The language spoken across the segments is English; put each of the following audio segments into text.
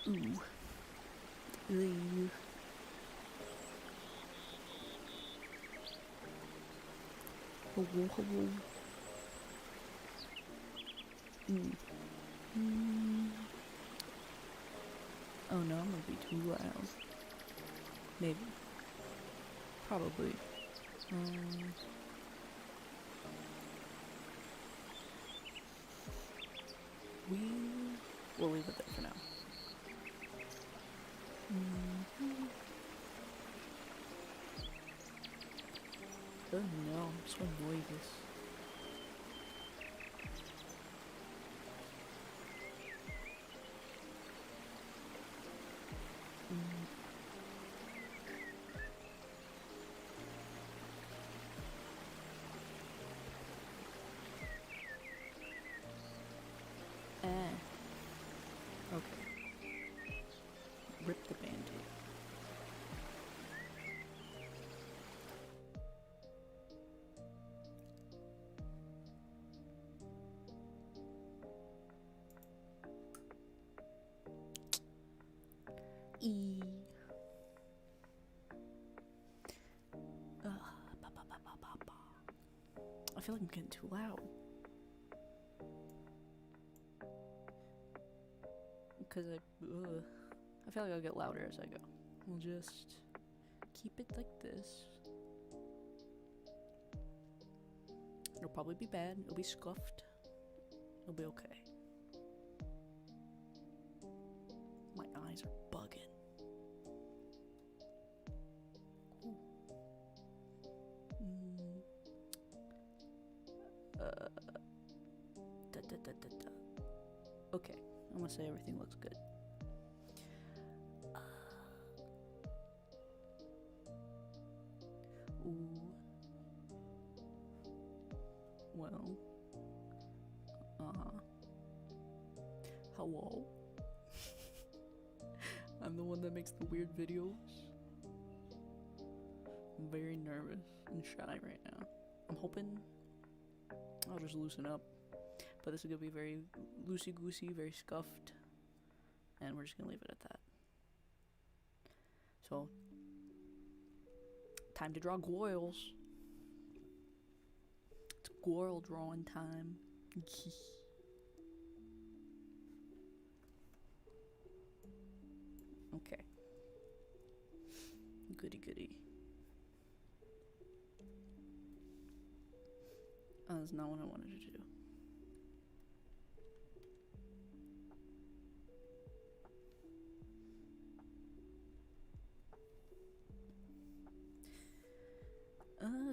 Ooh. Ooh. Hello, hello. Oh no, I'm gonna be too loud. Maybe. Probably. We'll leave it there for now. Oh no, I'm so nervous. Okay. Rip the band-aid. I feel like I'm getting too loud. Because I feel like I'll get louder as I go. We'll just keep it like this. It'll probably be bad. It'll be scuffed. It'll be okay. My eyes are bugging. Okay, I'm gonna say everything looks good. Ooh. Well. Hello. I'm the one that makes the weird videos. I'm very nervous and shy right now. I'm hoping I'll just loosen up. But this is gonna be very loosey-goosey, very scuffed. And we're just gonna leave it at that. So, time to draw goils. It's goil drawing time. Okay. Goody goody. Oh, that's not what I wanted to do.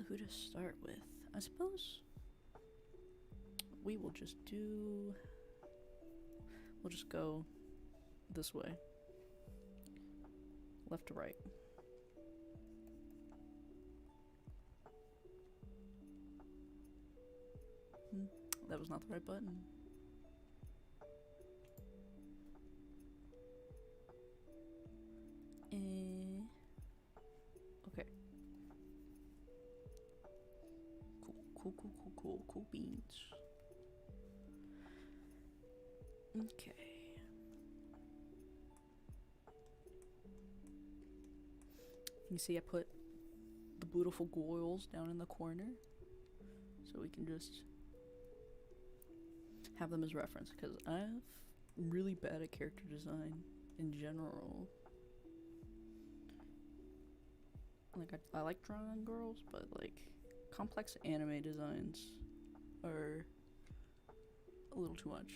Who to start with? I suppose we will just do... We'll just go this way. Left to right. That was not the right button. Okay. Cool beans. Okay. You see I put the beautiful goils down in the corner so we can just have them as reference, because I'm really bad at character design in general. Like, I like drawing girls, but like complex anime designs are a little too much.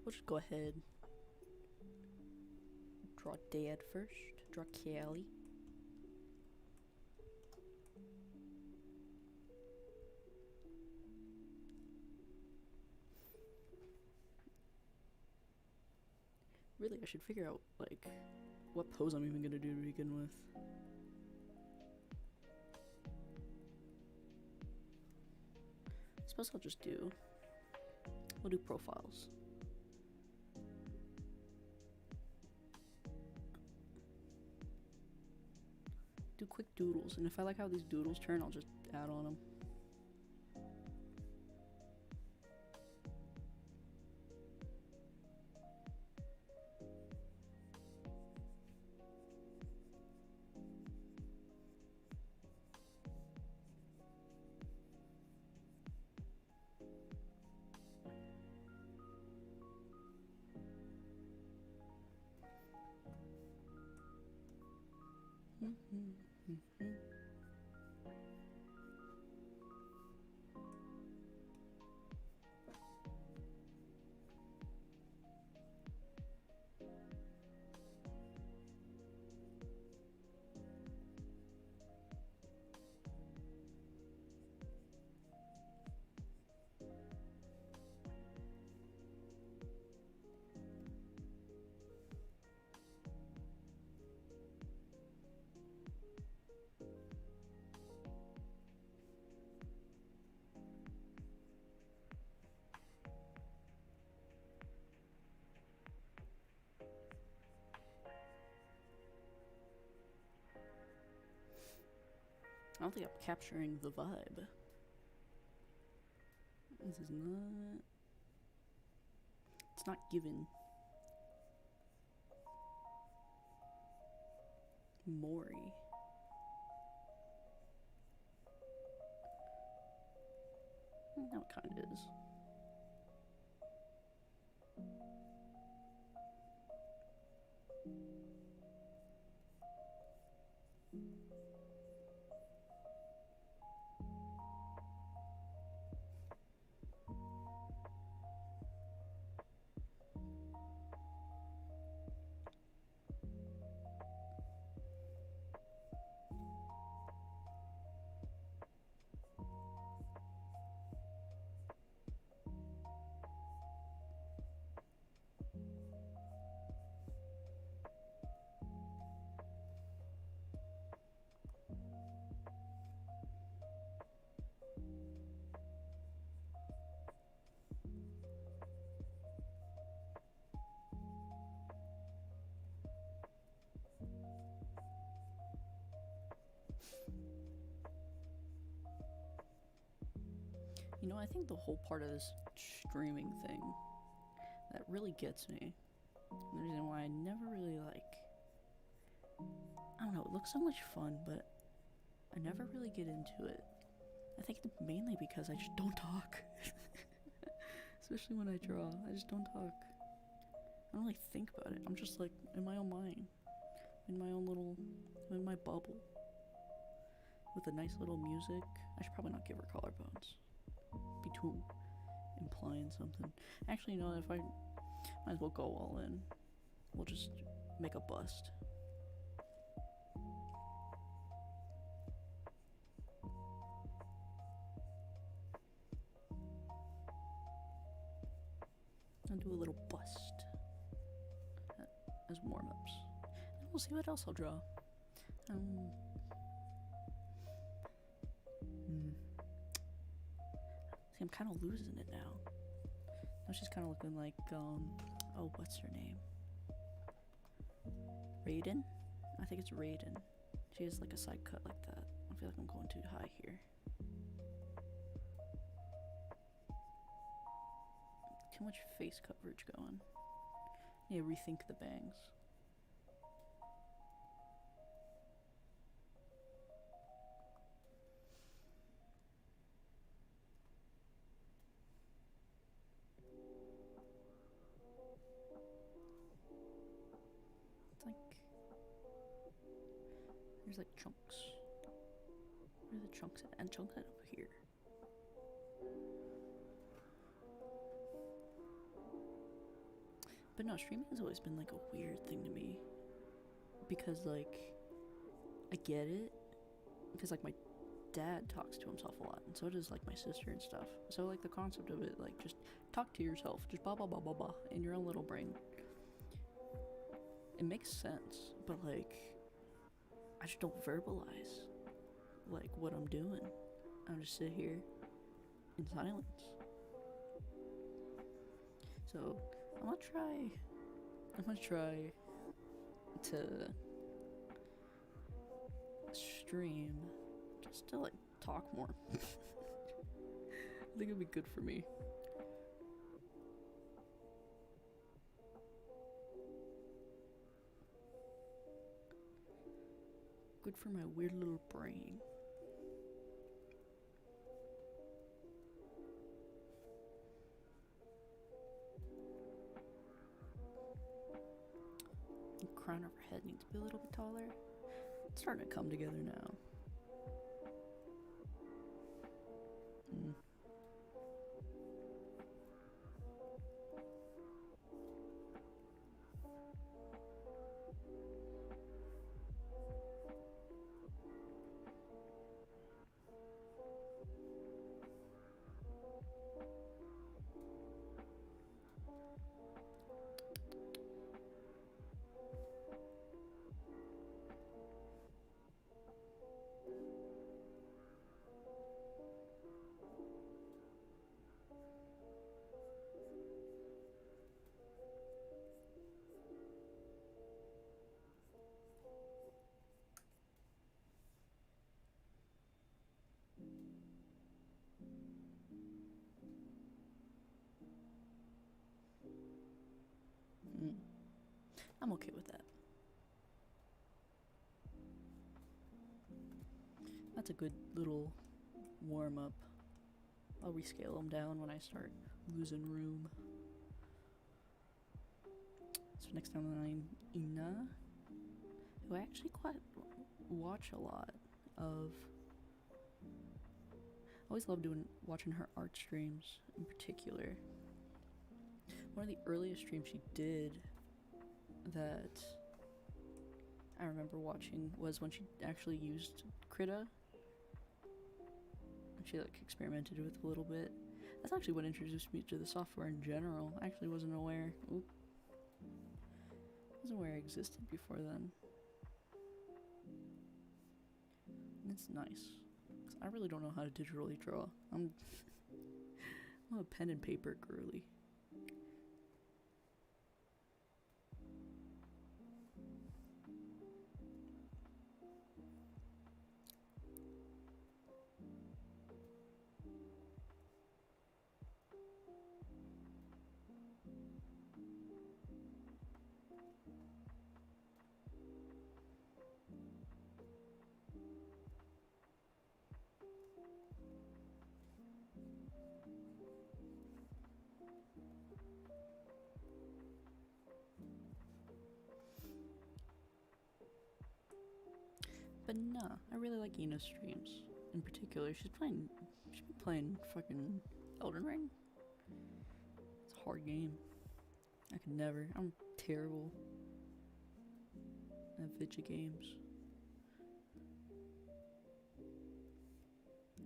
We'll just go ahead. Draw Dad first. Draw Callie. Really, I should figure out, like, what pose I'm even gonna do to begin with. I suppose I'll just do... We'll do profiles. Do quick doodles, and if I like how these doodles turn, I'll just add on them. I don't think I'm capturing the vibe. This is not... It's not given. Mori. No, it kind of is. You know, I think the whole part of this streaming thing that really gets me, and the reason why I never really I don't know, it looks so much fun, but I never really get into it. I think it's mainly because I just don't talk. Especially when I draw, I just don't talk. I don't really think about it. I'm just like in my own mind, in my own little, in my bubble, with a nice little music. I should probably not give her collarbones. Be too implying something. Actually, you know, if I might as well go all in. We'll just make a bust. I'll do a little bust as warm-ups. And we'll see what else I'll draw. See, I'm kind of losing it now. Now she's kind of looking like, oh, what's her name? Raiden? I think it's Raiden. She has like a side cut like that. I feel like I'm going too high here. Too much face coverage going. Need to rethink the bangs. There's like chunks. Where are the chunks at? And chunks at over here. But no, streaming has always been like a weird thing to me. Because like, I get it. Because like my dad talks to himself a lot. And so does like my sister and stuff. So like the concept of it, like just talk to yourself. Just blah blah blah blah blah in your own little brain. makes sense, but like I just don't verbalize like what I'm doing. I just sit here in silence. So I'm gonna try to stream just to like talk more. I think it'd be good for me. Good for my weird little brain. The crown of her head needs to be a little bit taller. It's starting to come together now. I'm okay with that. That's a good little warm up. I'll rescale them down when I start losing room. So next down the line, Ina, who I actually quite watch a lot of. I always love watching her art streams in particular. One of the earliest streams she did that I remember watching was when she actually used Krita. She like experimented with a little bit. That's actually what introduced me to the software in general. I actually wasn't aware. Wasn't aware it existed before then. And it's nice. 'Cause I really don't know how to digitally draw. I'm a pen and paper girly. But nah, I really like Ina's streams. In particular, she's been playing fucking Elden Ring. It's a hard game. I could never. I'm terrible at video games.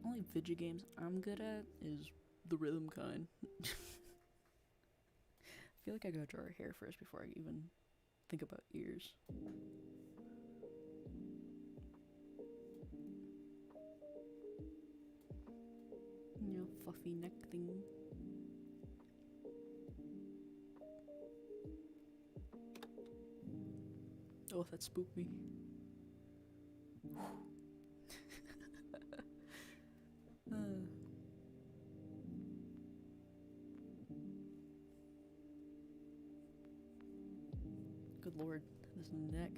Only video games I'm good at is the rhythm kind. I feel like I gotta draw her hair first before I even think about ears. Fluffy neck thing. Oh, that spooked me. Good lord, this neck.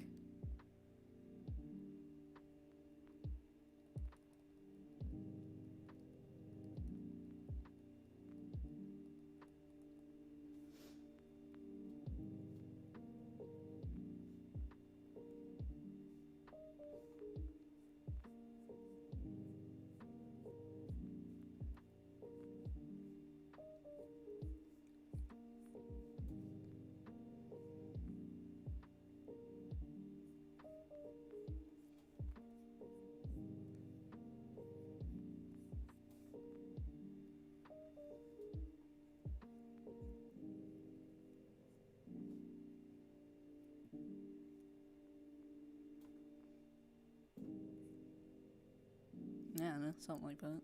Yeah, no, something like that.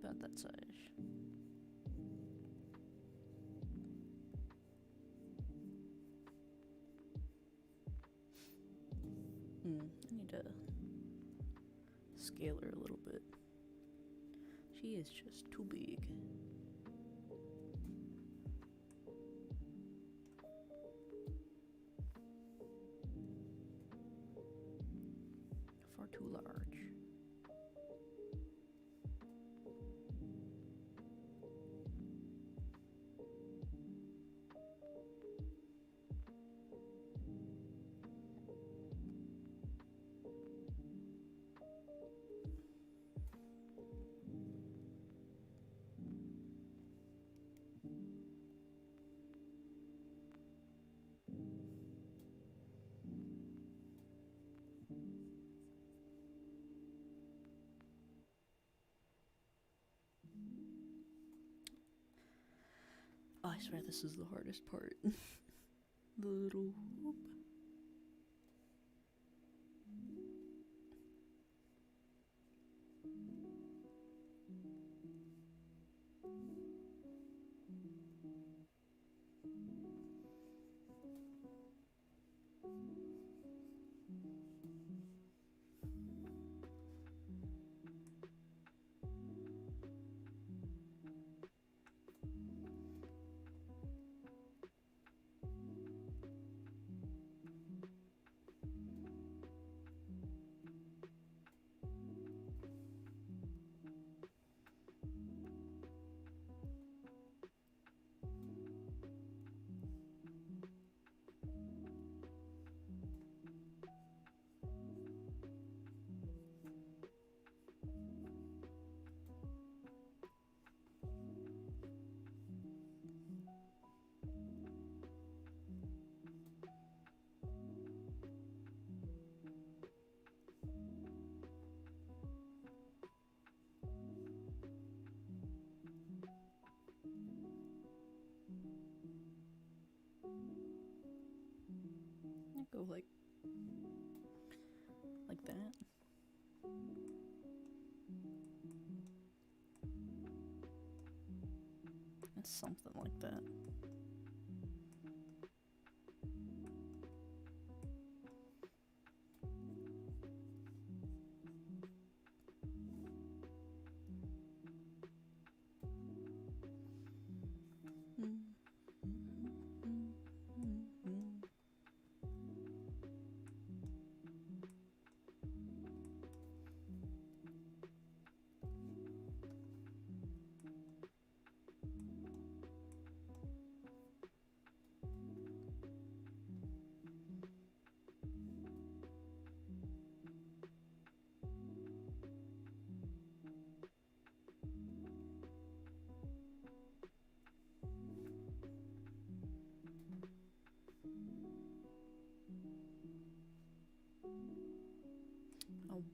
About that size. I need to scale her a little bit. She is just too big. Far too large. Oh, I swear this is the hardest part. The little whoop. Go like that. It's something like that.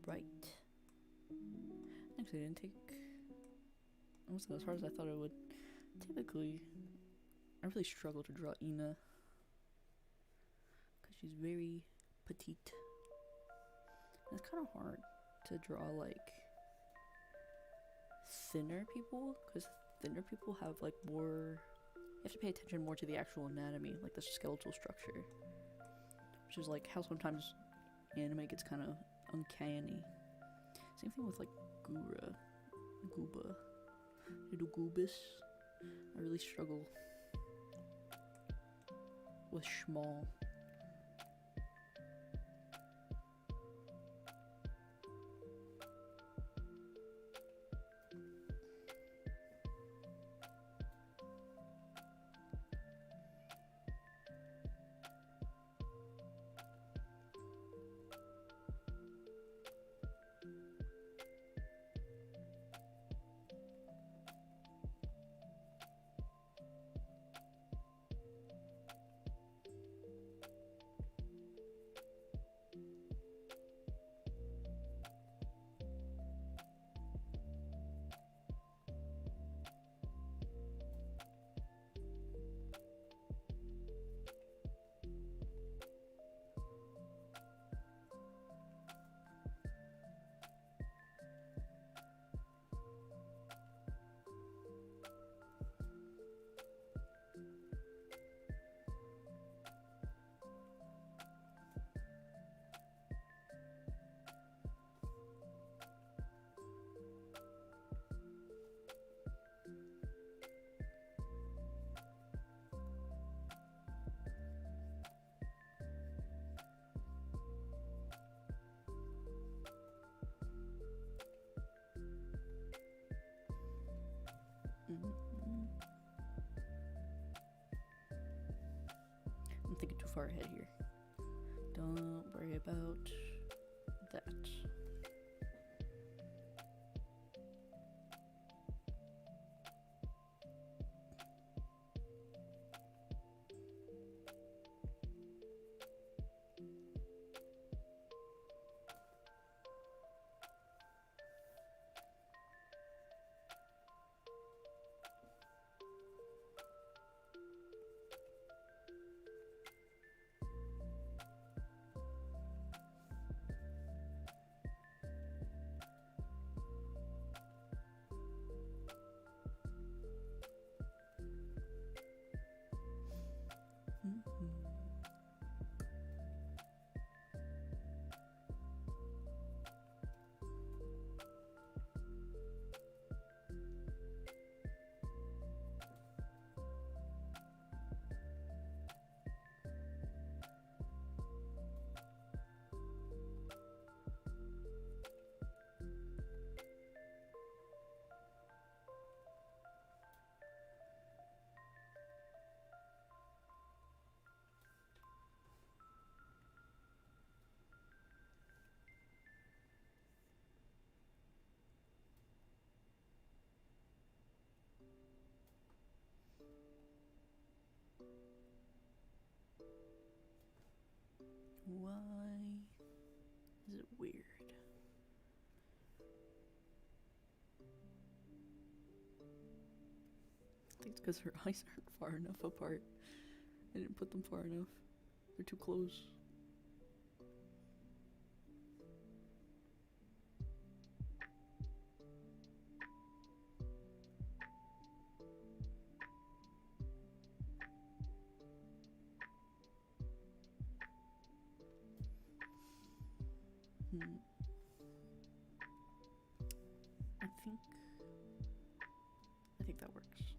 Alright. Actually, I didn't take almost as hard as I thought it would. Typically, I really struggle to draw Ina because she's very petite. And it's kind of hard to draw like thinner people because thinner people have like more. You have to pay attention more to the actual anatomy, like the skeletal structure, which is like how sometimes anime gets kind of uncanny. Same thing with like Gooba, little Goobus. I really struggle with Schmall. far ahead here. Don't worry about that. Why is it weird? I think it's because her eyes aren't far enough apart. I didn't put them far enough. They're too close. I think that works.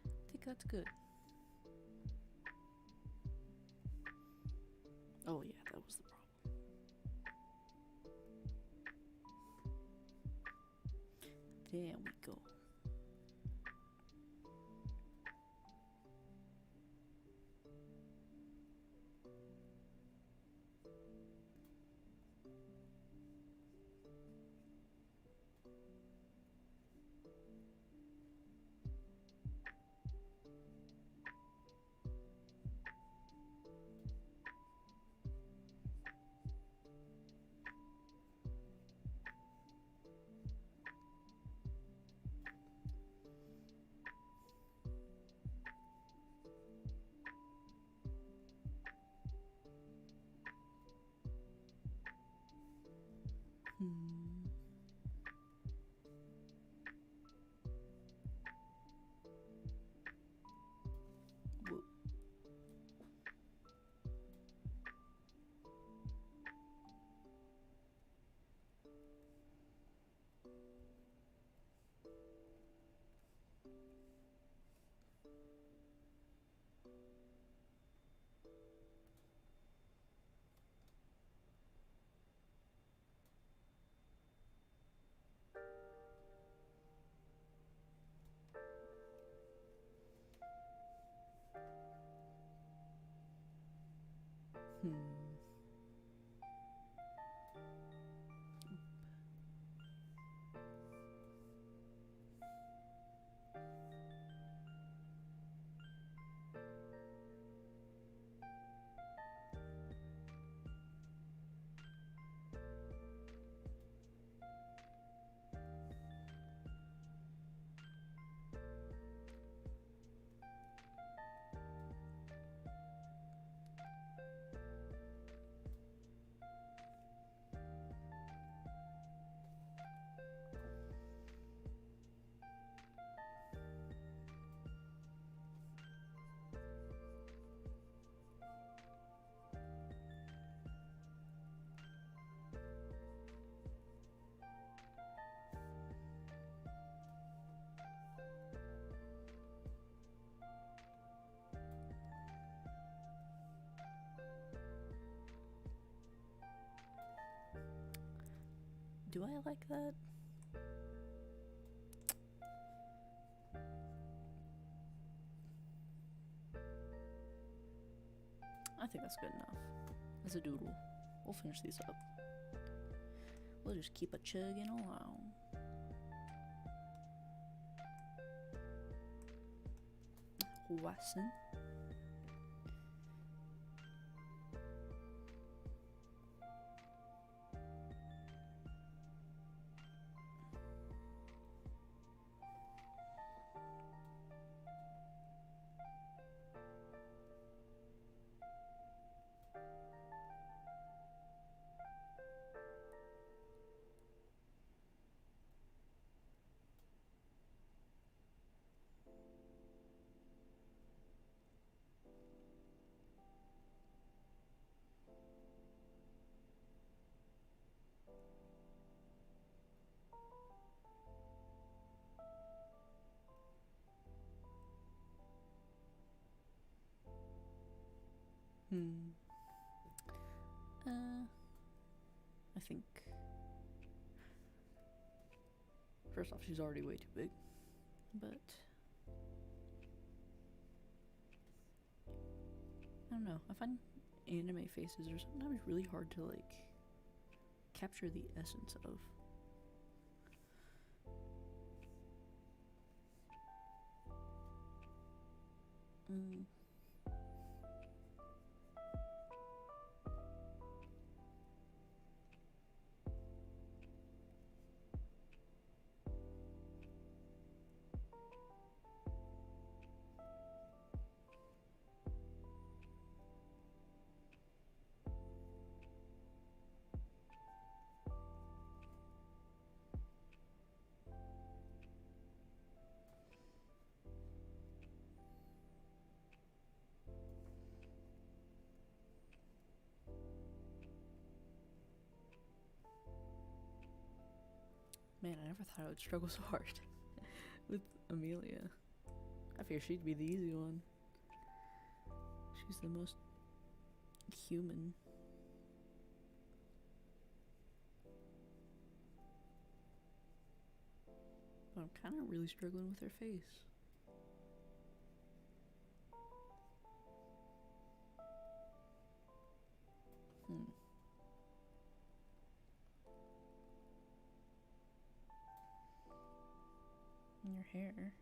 I think that's good. Oh yeah, that was the problem. There we go. Whoa. Do I like that? I think that's good enough. As a doodle. We'll finish these up. We'll just keep a chugging along. Wasson. I think first off, she's already way too big, but I don't know. I find anime faces are sometimes really hard to like capture the essence of. Man, I never thought I would struggle so hard with Amelia. I figured she'd be the easy one. She's the most human. But I'm kind of really struggling with her face. Your hair.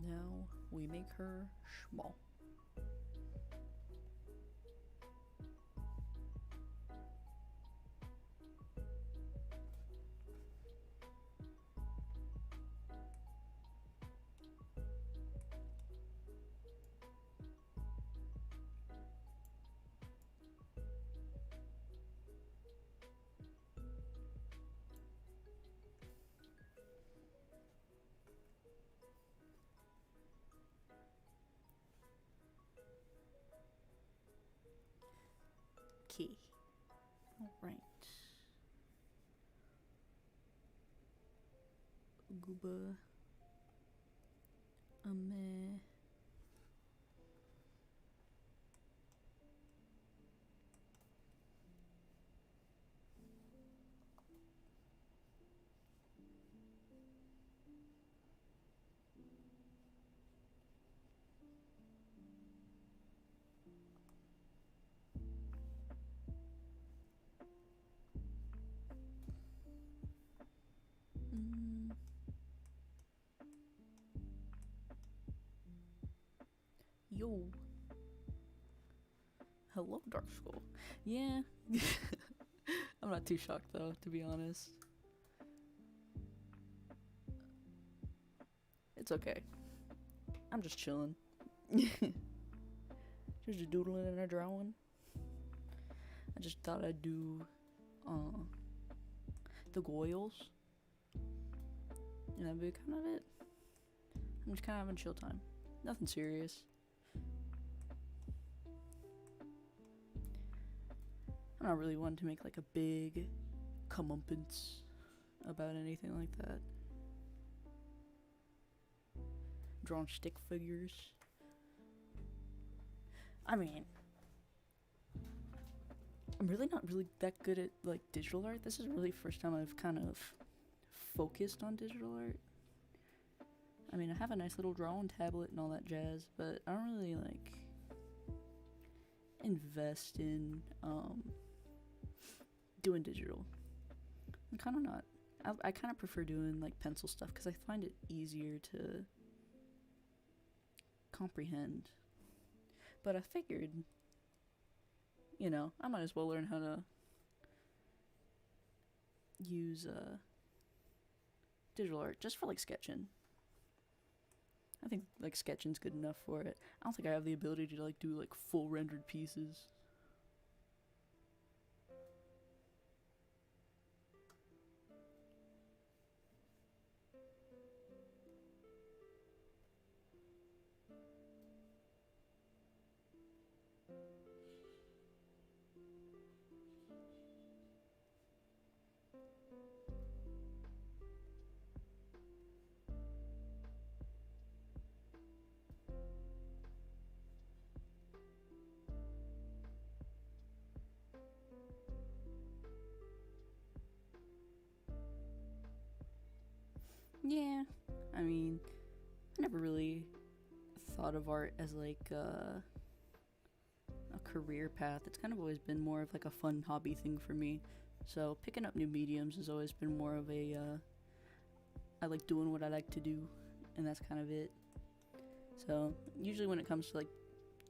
Now we make her small. Okay. All right. Gooba. Meh. Yo. Hello, Dark Skull. Yeah. I'm not too shocked though, to be honest. It's okay. I'm just chilling. Just doodling and a drawing. I just thought I'd do the goils. And that'd be kind of it. I'm just kind of having chill time. Nothing serious. I'm not really one to make like a big comeuppance about anything like that. Drawing stick figures. I mean, I'm really not really that good at like digital art. This is really the first time I've kind of focused on digital art. I mean, I have a nice little drawing tablet and all that jazz, but I don't really like invest in doing digital. I'm kind of not. I kind of prefer doing like pencil stuff because I find it easier to comprehend. But I figured, you know, I might as well learn how to use digital art just for like sketching. I think like sketching's good enough for it. I don't think I have the ability to like do like full rendered pieces. Yeah, I mean, I never really thought of art as like a career path. It's kind of always been more of like a fun hobby thing for me. So picking up new mediums has always been more of a I like doing what I like to do, and that's kind of it. So usually when it comes to like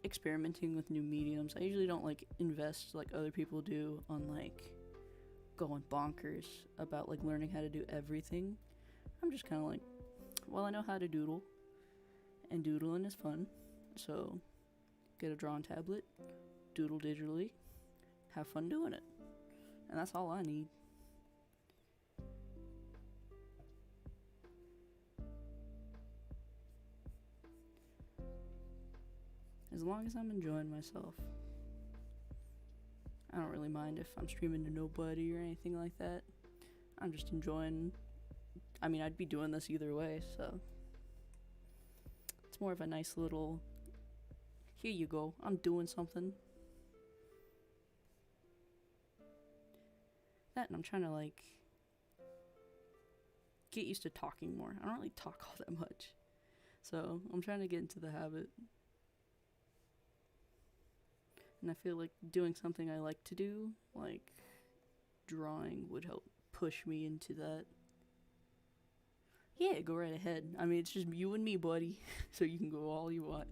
experimenting with new mediums, I usually don't like invest like other people do on like going bonkers about like learning how to do everything. I'm just kind of like, well, I know how to doodle, and doodling is fun, so get a drawing tablet, doodle digitally, have fun doing it, and that's all I need. As long as I'm enjoying myself. I don't really mind if I'm streaming to nobody or anything like that. I'm just enjoying. I mean, I'd be doing this either way, so it's more of a nice little, here you go, I'm doing something. That, and I'm trying to like get used to talking more. I don't really talk all that much, so I'm trying to get into the habit. And I feel like doing something I like to do, like drawing, would help push me into that. Yeah, go right ahead. I mean, it's just you and me, buddy. So you can go all you want.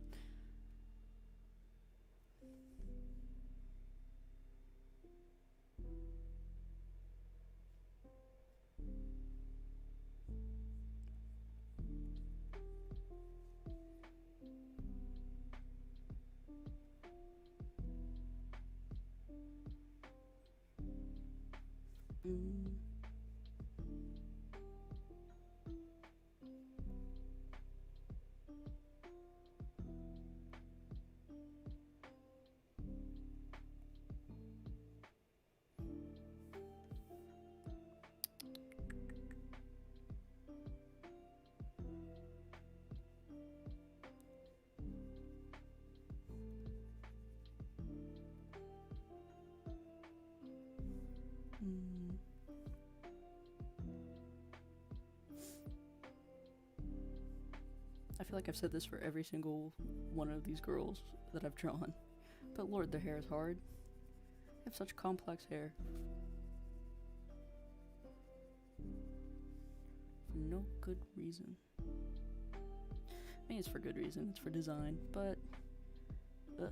Mm. Mm. I feel like I've said this for every single one of these girls that I've drawn. But Lord, their hair is hard. They have such complex hair. For no good reason. I mean, it's for good reason. It's for design. But Ugh.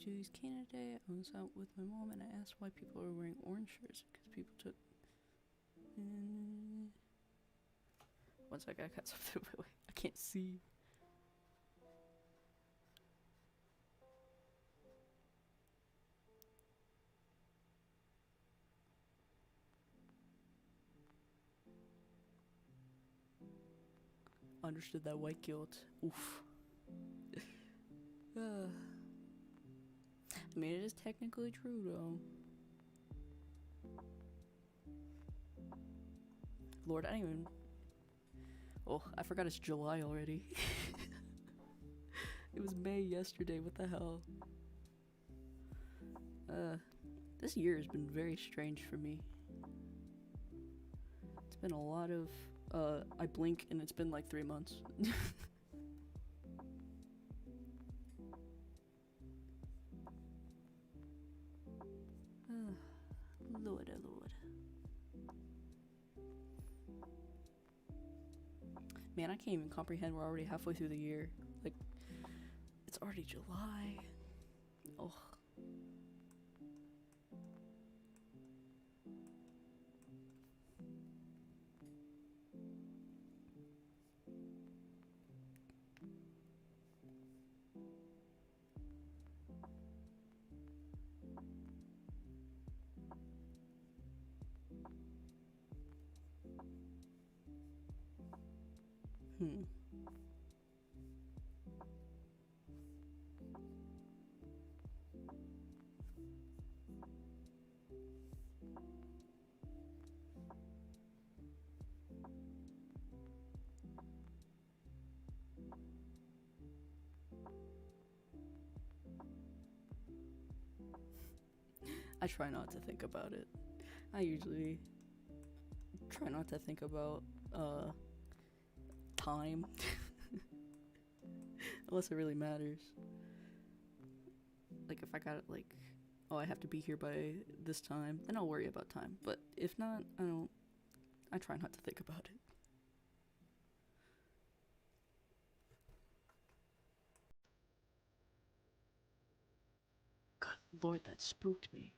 Juju's Canada Day. I was out with my mom and I asked why people are wearing orange shirts because people took. One second, I got something. Wait, I can't see. Understood that white guilt. Oof. I mean, it is technically true, though. Lord, I didn't even... Oh, I forgot it's July already. It was May yesterday, what the hell? This year has been very strange for me. It's been a lot of... I blink and it's been like 3 months. Lord, oh Lord. Man, I can't even comprehend we're already halfway through the year. Like, it's already July. Oh. I try not to think about it. I usually try not to think about time unless it really matters. Like if I got it, like, oh, I have to be here by this time, then I'll worry about time. But if not, I try not to think about it. God Lord, that spooked me.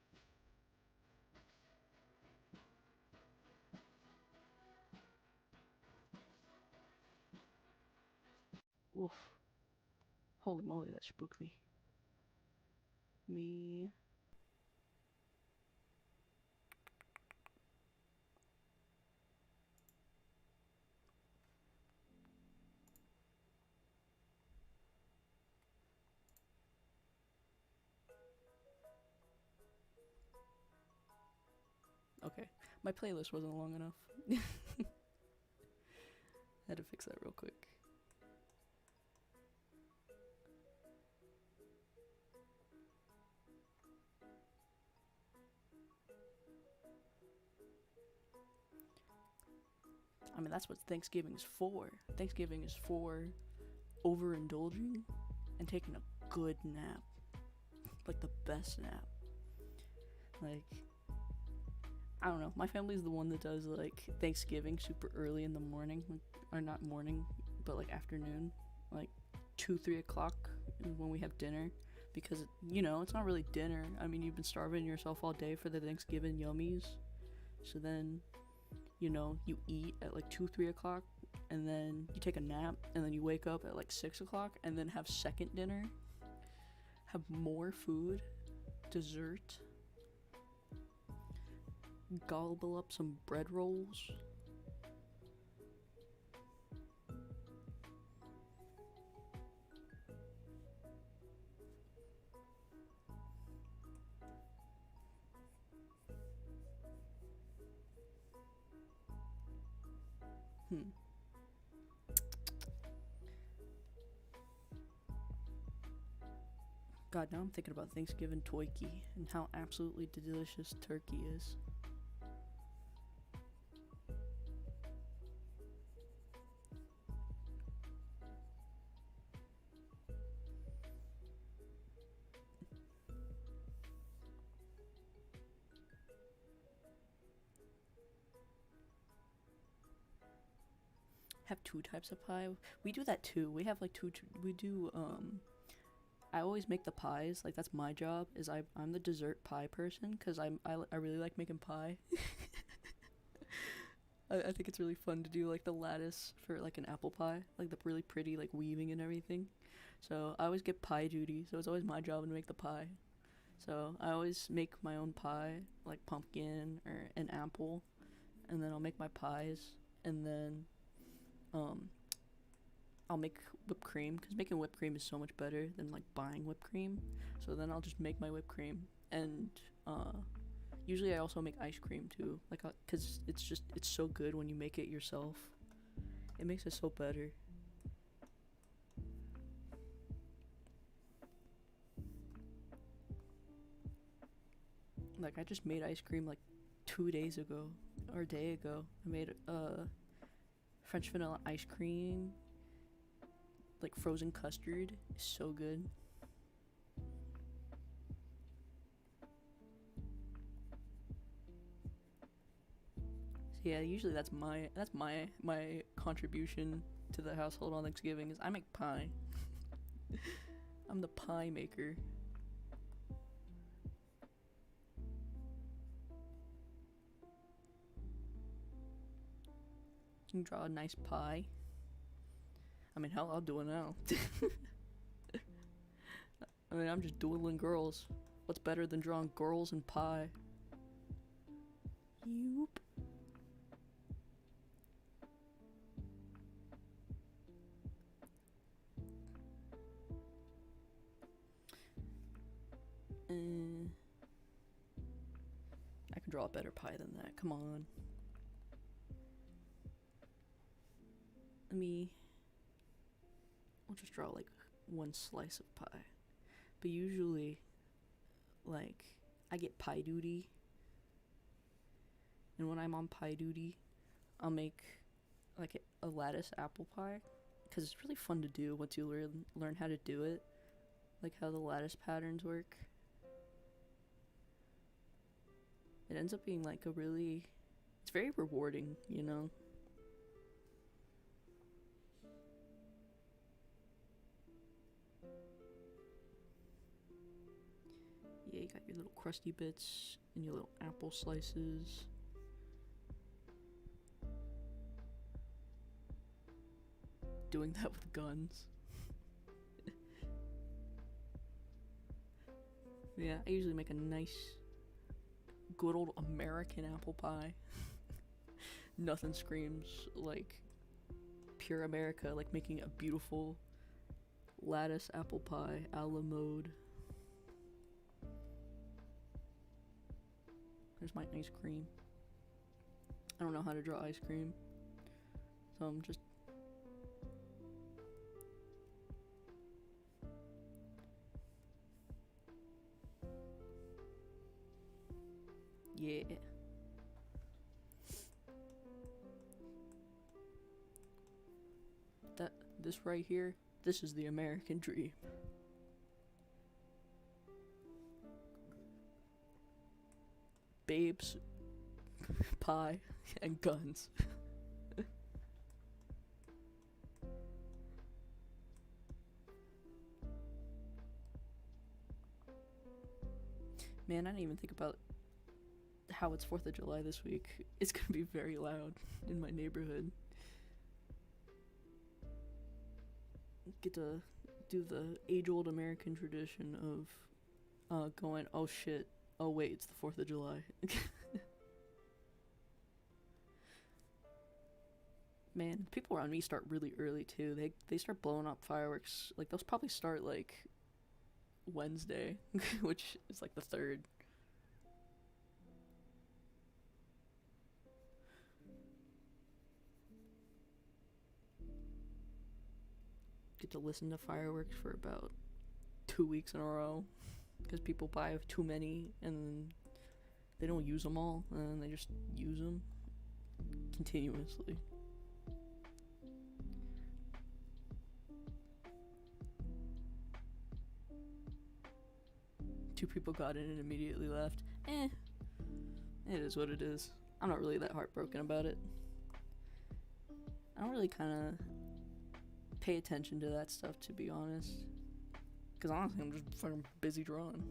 Oof. Holy moly, that spooked me. Okay, my playlist wasn't long enough. Had to fix that real quick. I mean, that's what Thanksgiving's for. Thanksgiving is for overindulging and taking a good nap. Like the best nap. Like, I don't know. My family's the one that does like Thanksgiving super early in the morning. Or not morning, but like afternoon. Like 2-3 o'clock is when we have dinner. Because, you know, it's not really dinner. I mean, you've been starving yourself all day for the Thanksgiving yummies. So then, you know, you eat at like 2-3 o'clock. And then you take a nap. And then you wake up at like 6 o'clock. And then have second dinner. Have more food. Dessert. Gobble up some bread rolls. God, now I'm thinking about Thanksgiving turkey and how absolutely delicious turkey is. have two types of pie. We do that too. We have like we do I always make the pies. Like that's my job. Is I'm the dessert pie person because I really like making pie. I think it's really fun to do like the lattice for like an apple pie, like the really pretty like weaving and everything. So I always get pie duty. So it's always my job to make the pie. So I always make my own pie, like pumpkin or an apple, and then I'll make my pies, and then I'll make whipped cream because making whipped cream is so much better than like buying whipped cream. So then I'll just make my whipped cream, and usually I also make ice cream too, like because it's so good when you make it yourself. It makes it so better. Like I just made ice cream like 2 days ago or a day ago. I made French vanilla ice cream, like frozen custard. It's so good. So yeah, usually that's my contribution to the household on Thanksgiving is I make pie. I'm the pie maker. You can draw a nice pie. I mean, hell, I'll do it now. I mean, I'm just doodling girls. What's better than drawing girls and pie? Yoop. I can draw a better pie than that. Come on. I'll just draw like one slice of pie. But usually, like, I get pie duty. And when I'm on pie duty, I'll make like a lattice apple pie. Because it's really fun to do once you learn how to do it. Like how the lattice patterns work. It ends up being like it's very rewarding, you know? Yeah, you got your little crusty bits and your little apple slices. Doing that with guns. Yeah, I usually make a nice, good old American apple pie. Nothing screams like pure America, like making a beautiful lattice apple pie a la mode. There's my ice cream. I don't know how to draw ice cream, so I'm just... Yeah. This right here, this is the American dream. Babes, pie, and guns. Man, I didn't even think about how it's 4th of July this week. It's gonna be very loud in my neighborhood. Get to do the age-old American tradition of going, oh shit, oh wait, it's the 4th of July. Man, people around me start really early too. They start blowing up fireworks. Like, they'll probably start like Wednesday, which is like the 3rd. Get to listen to fireworks for about 2 weeks in a row because people buy too many and they don't use them all, and they just use them continuously. Two people got in and immediately left. It is what it is. I'm not really that heartbroken about it. I don't really kind of pay attention to that stuff, to be honest. Because honestly, I'm just fucking busy drawing.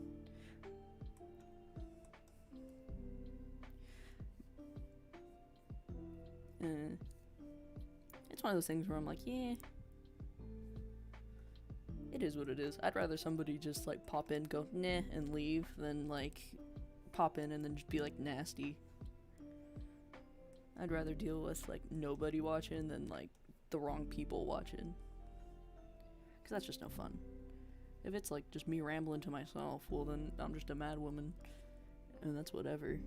It's one of those things where I'm like, yeah, it is what it is. I'd rather somebody just like pop in, go nah, and leave than like pop in and then just be like nasty. I'd rather deal with like nobody watching than like the wrong people watching, because that's just no fun. If it's like just me rambling to myself, well then I'm just a mad woman, and that's whatever.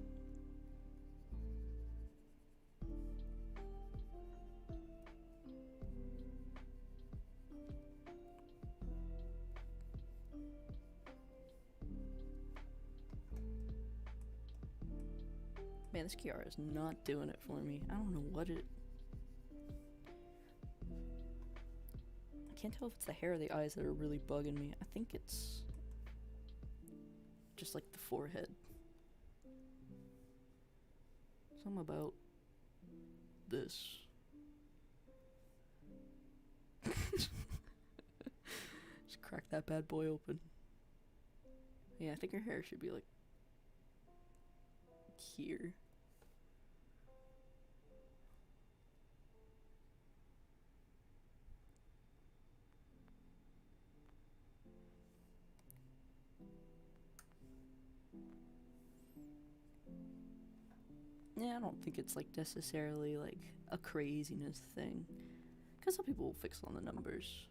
Man, this Kiara is not doing it for me. I don't know what it... I can't tell if it's the hair or the eyes that are really bugging me. I think it's just like the forehead. Something about this. Just crack that bad boy open. Yeah, I think her hair should be like here. Yeah, I don't think it's like necessarily like a craziness thing, because some people will fix on the numbers.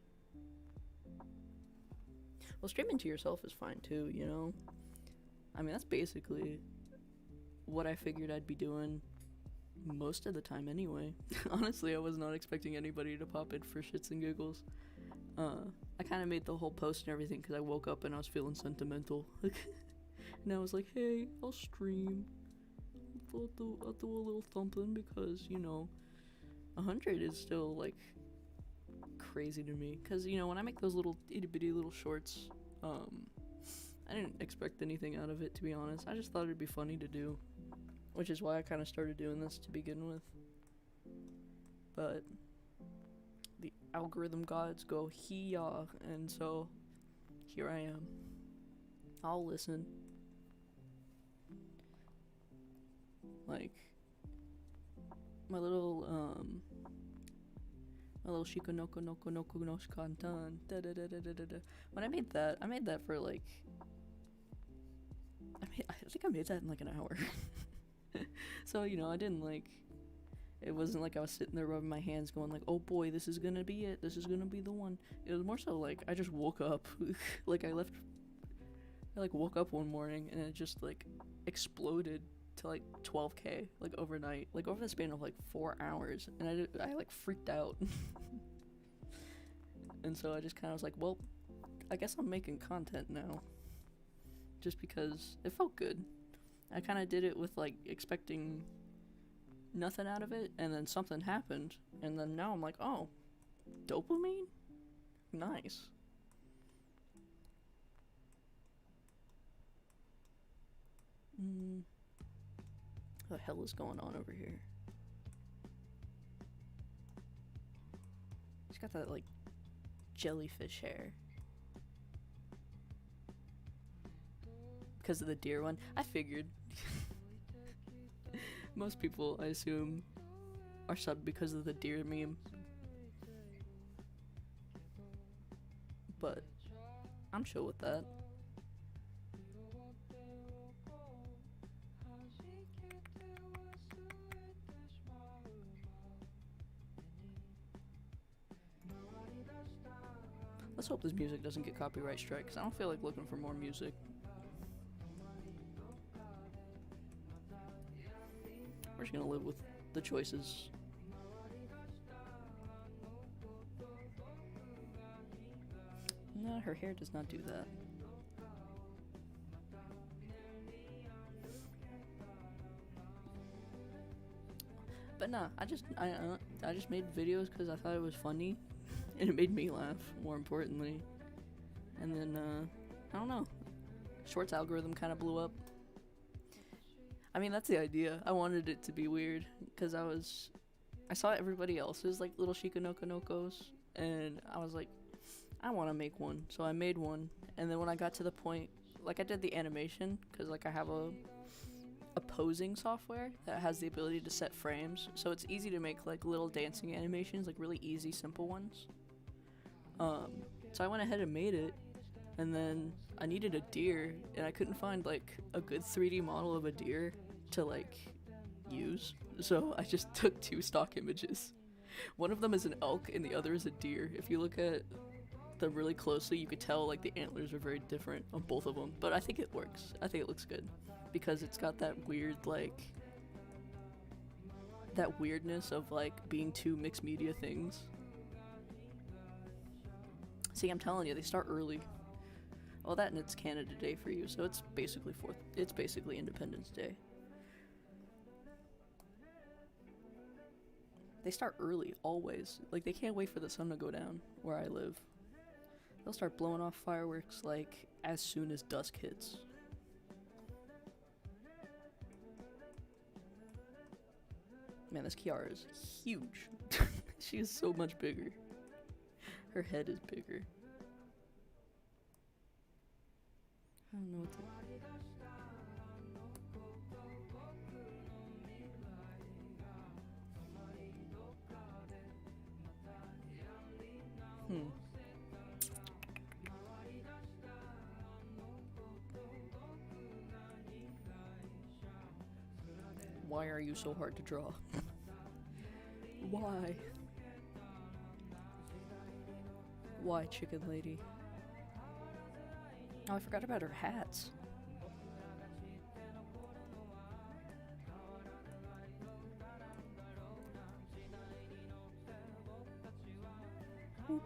Well, streaming to yourself is fine too, you know? I mean, that's basically what I figured I'd be doing most of the time anyway. Honestly, I was not expecting anybody to pop in for shits and giggles. I kind of made the whole post and everything because I woke up and I was feeling sentimental. And I was like, hey, I'll stream. I'll do a little something because, you know, 100 is still, like, crazy to me. Because, you know, when I make those little itty-bitty little shorts, I didn't expect anything out of it, to be honest. I just thought it'd be funny to do, which is why I kind of started doing this to begin with. But the algorithm gods go hee-yaw, and so here I am. I'll listen. Like, my little Shiko Noko Noko Noko no Shikantan. When I made that for like, I think I made that in like an hour. So, you know, I didn't like, it wasn't like I was sitting there rubbing my hands going like, oh boy, this is gonna be it, this is gonna be the one. It was more so like, I just woke up. Like, I woke up one morning and it just like exploded to like 12K, like overnight, like over the span of like 4 hours, and I like freaked out. And so I just kind of was like, well, I guess I'm making content now, just because it felt good. I kind of did it with like expecting nothing out of it, and then something happened, and then now I'm like, oh, dopamine? Nice. What the hell is going on over here? He's got that like jellyfish hair. Because of the deer one? I figured. Most people, I assume, are subbed because of the deer meme. But I'm chill with that. Let's hope this music doesn't get copyright strike, because I don't feel like looking for more music. We're just gonna live with the choices. No, her hair does not do that. But nah, I just made videos because I thought it was funny. And it made me laugh, more importantly. And then, I don't know. Shorts algorithm kind of blew up. I mean, that's the idea. I wanted it to be weird, because I I saw everybody else's like little Shikanoko-nokos, and I was like, I want to make one. So I made one, and then when I got to the point, like I did the animation, because like I have a posing software that has the ability to set frames, so it's easy to make like little dancing animations, like really easy, simple ones. So I went ahead and made it, and then I needed a deer, and I couldn't find like a good 3D model of a deer to like use, so I just took two stock images. One of them is an elk and the other is a deer. If you look at them really closely, you could tell like the antlers are very different on both of them, but I think it works. I think it looks good because it's got that weird like that weirdness of like being two mixed media things. See, I'm telling you, they start early. Well, that and it's Canada Day for you, so it's basically Independence Day. They start early, always. Like, they can't wait for the sun to go down where I live. They'll start blowing off fireworks, like, as soon as dusk hits. Man, this Kiara is huge. She is so much bigger. Her head is bigger. I don't know what to... Why are you so hard to draw? Why? Why, chicken lady? Oh, I forgot about her hats. Boop.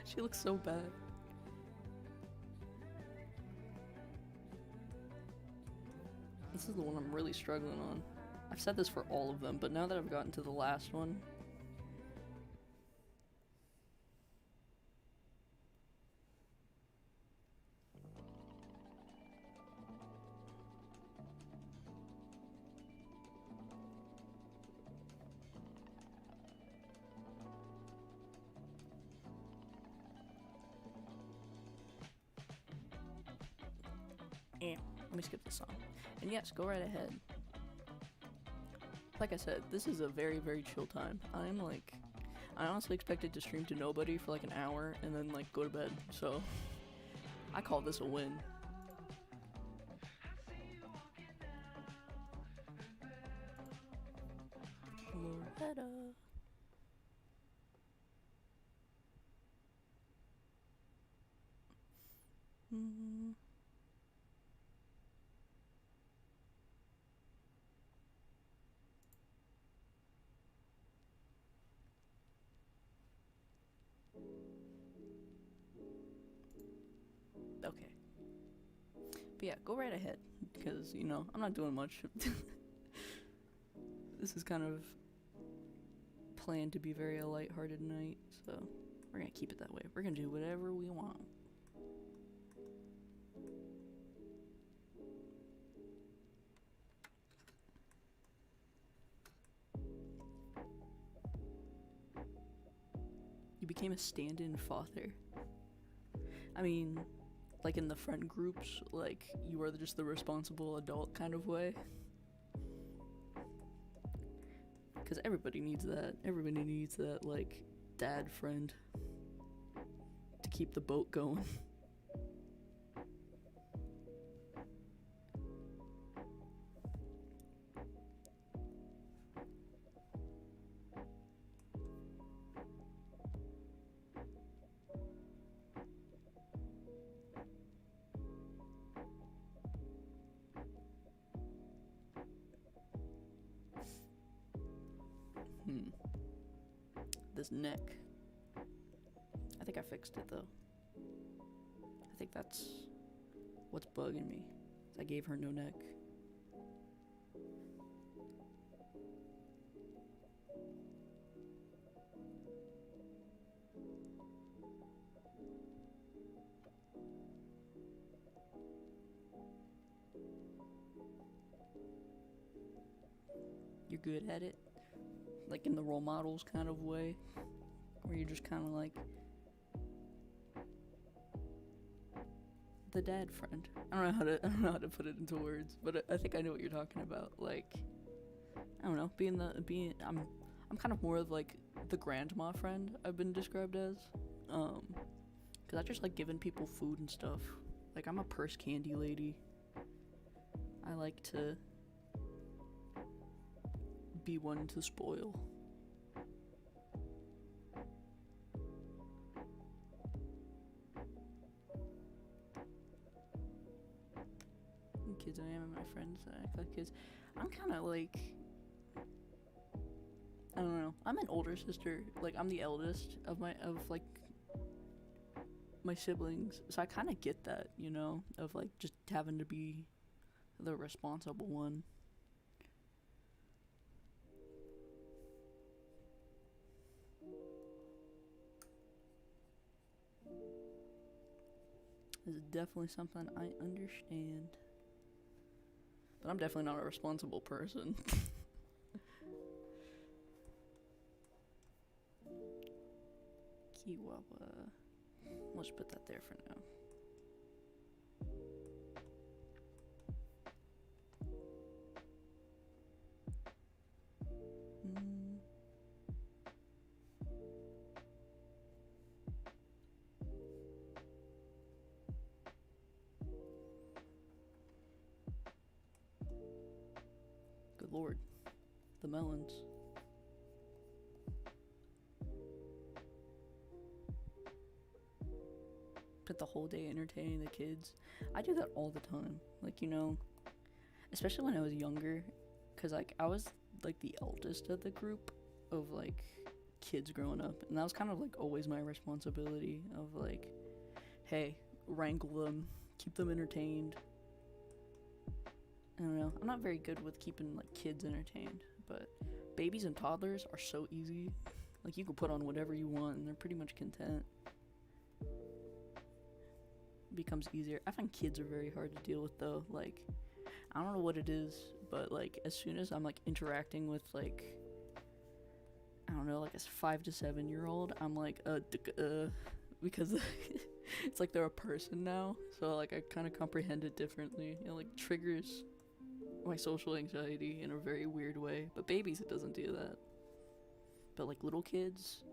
She looks so bad. This is the one I'm really struggling on. I've said this for all of them, but now that I've gotten to the last one... Let me skip this song. And yes, go right ahead. Like I said, this is a very, very chill time. I honestly expected to stream to nobody for like an hour and then like go to bed. So I call this a win. Loretta. Okay. But yeah, go right ahead, because, you know, I'm not doing much. This is kind of planned to be very a lighthearted night, so we're gonna keep it that way. We're gonna do whatever we want. You became a stand-in father. I mean, like in the friend groups, like you are just the responsible adult kind of way. Because everybody needs that. Everybody needs that, like, dad friend to keep the boat going. This neck. I think I fixed it though. I think that's what's bugging me. I gave her no neck. you're good at it, like in the role models kind of way, where you're just kind of like the dad friend. I don't know how to put it into words, but I think I know what you're talking about. Like, I don't know, I'm kind of more of like the grandma friend I've been described as, because I just like giving people food and stuff. Like, I'm a purse candy lady. I like to be one to spoil. Kids, I am, and my friends that act like kids. I'm kind of like, I don't know. I'm an older sister. Like, I'm the eldest of my siblings, so I kind of get that, you know, of like just having to be the responsible one. This is definitely something I understand. But I'm definitely not a responsible person. Chihuahua. Let's put that there for now. Good lord. The melons. Spent the whole day entertaining the kids. I do that all the time. Like, you know, especially when I was younger, because like I was like the eldest of the group of like kids growing up, and that was kind of like always my responsibility of like, hey, wrangle them, keep them entertained. I don't know, I'm not very good with keeping like kids entertained, but babies and toddlers are so easy. Like, you can put on whatever you want and they're pretty much content. It becomes easier. I find kids are very hard to deal with though. Like, I don't know what it is, but like as soon as I'm like interacting with like, I don't know, like a 5 to 7 year old, I'm like because it's like they're a person now, so like I kind of comprehend it differently. You know, like triggers my social anxiety in a very weird way. But babies, it doesn't do that. But like little kids,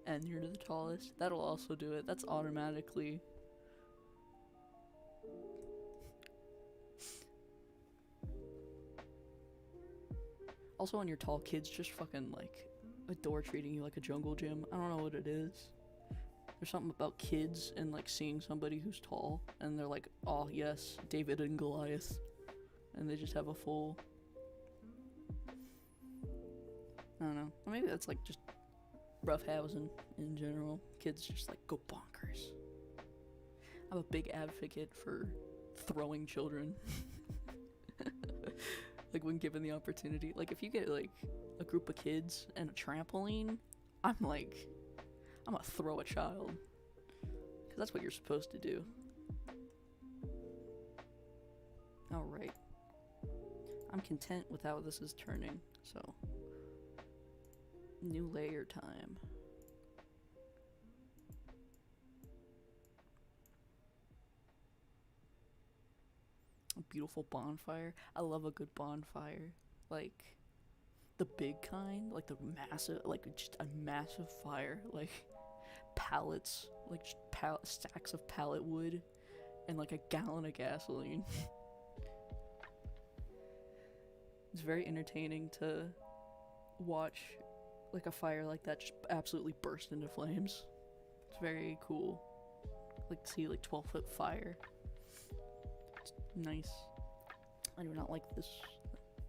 and you're the tallest, that'll also do it. That's automatically. Also, when you're tall, kids just fucking like adore treating you like a jungle gym. I don't know what it is. There's something about kids and like seeing somebody who's tall and they're like, oh yes, David and Goliath, and they just have a full, I don't know, or maybe that's like just rough housing in general. Kids just like go bonkers. I'm a big advocate for throwing children. Like, when given the opportunity. Like, if you get like a group of kids and a trampoline, I'm gonna throw a child, because that's what you're supposed to do. Alright, I'm content with how this is turning, so new layer time. A beautiful bonfire. I love a good bonfire. Like, the big kind, like the massive, like just a massive fire, like pallets, like just stacks of pallet wood, and like a gallon of gasoline. It's very entertaining to watch like a fire like that just absolutely burst into flames. It's very cool. Like, see like 12-foot fire. It's nice. I do not like this.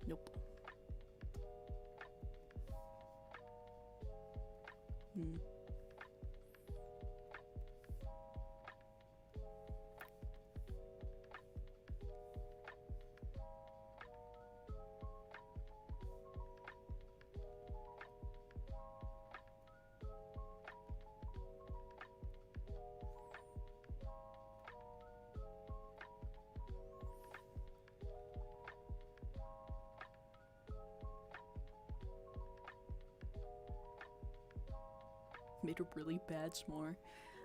Nope. Made a really bad s'more.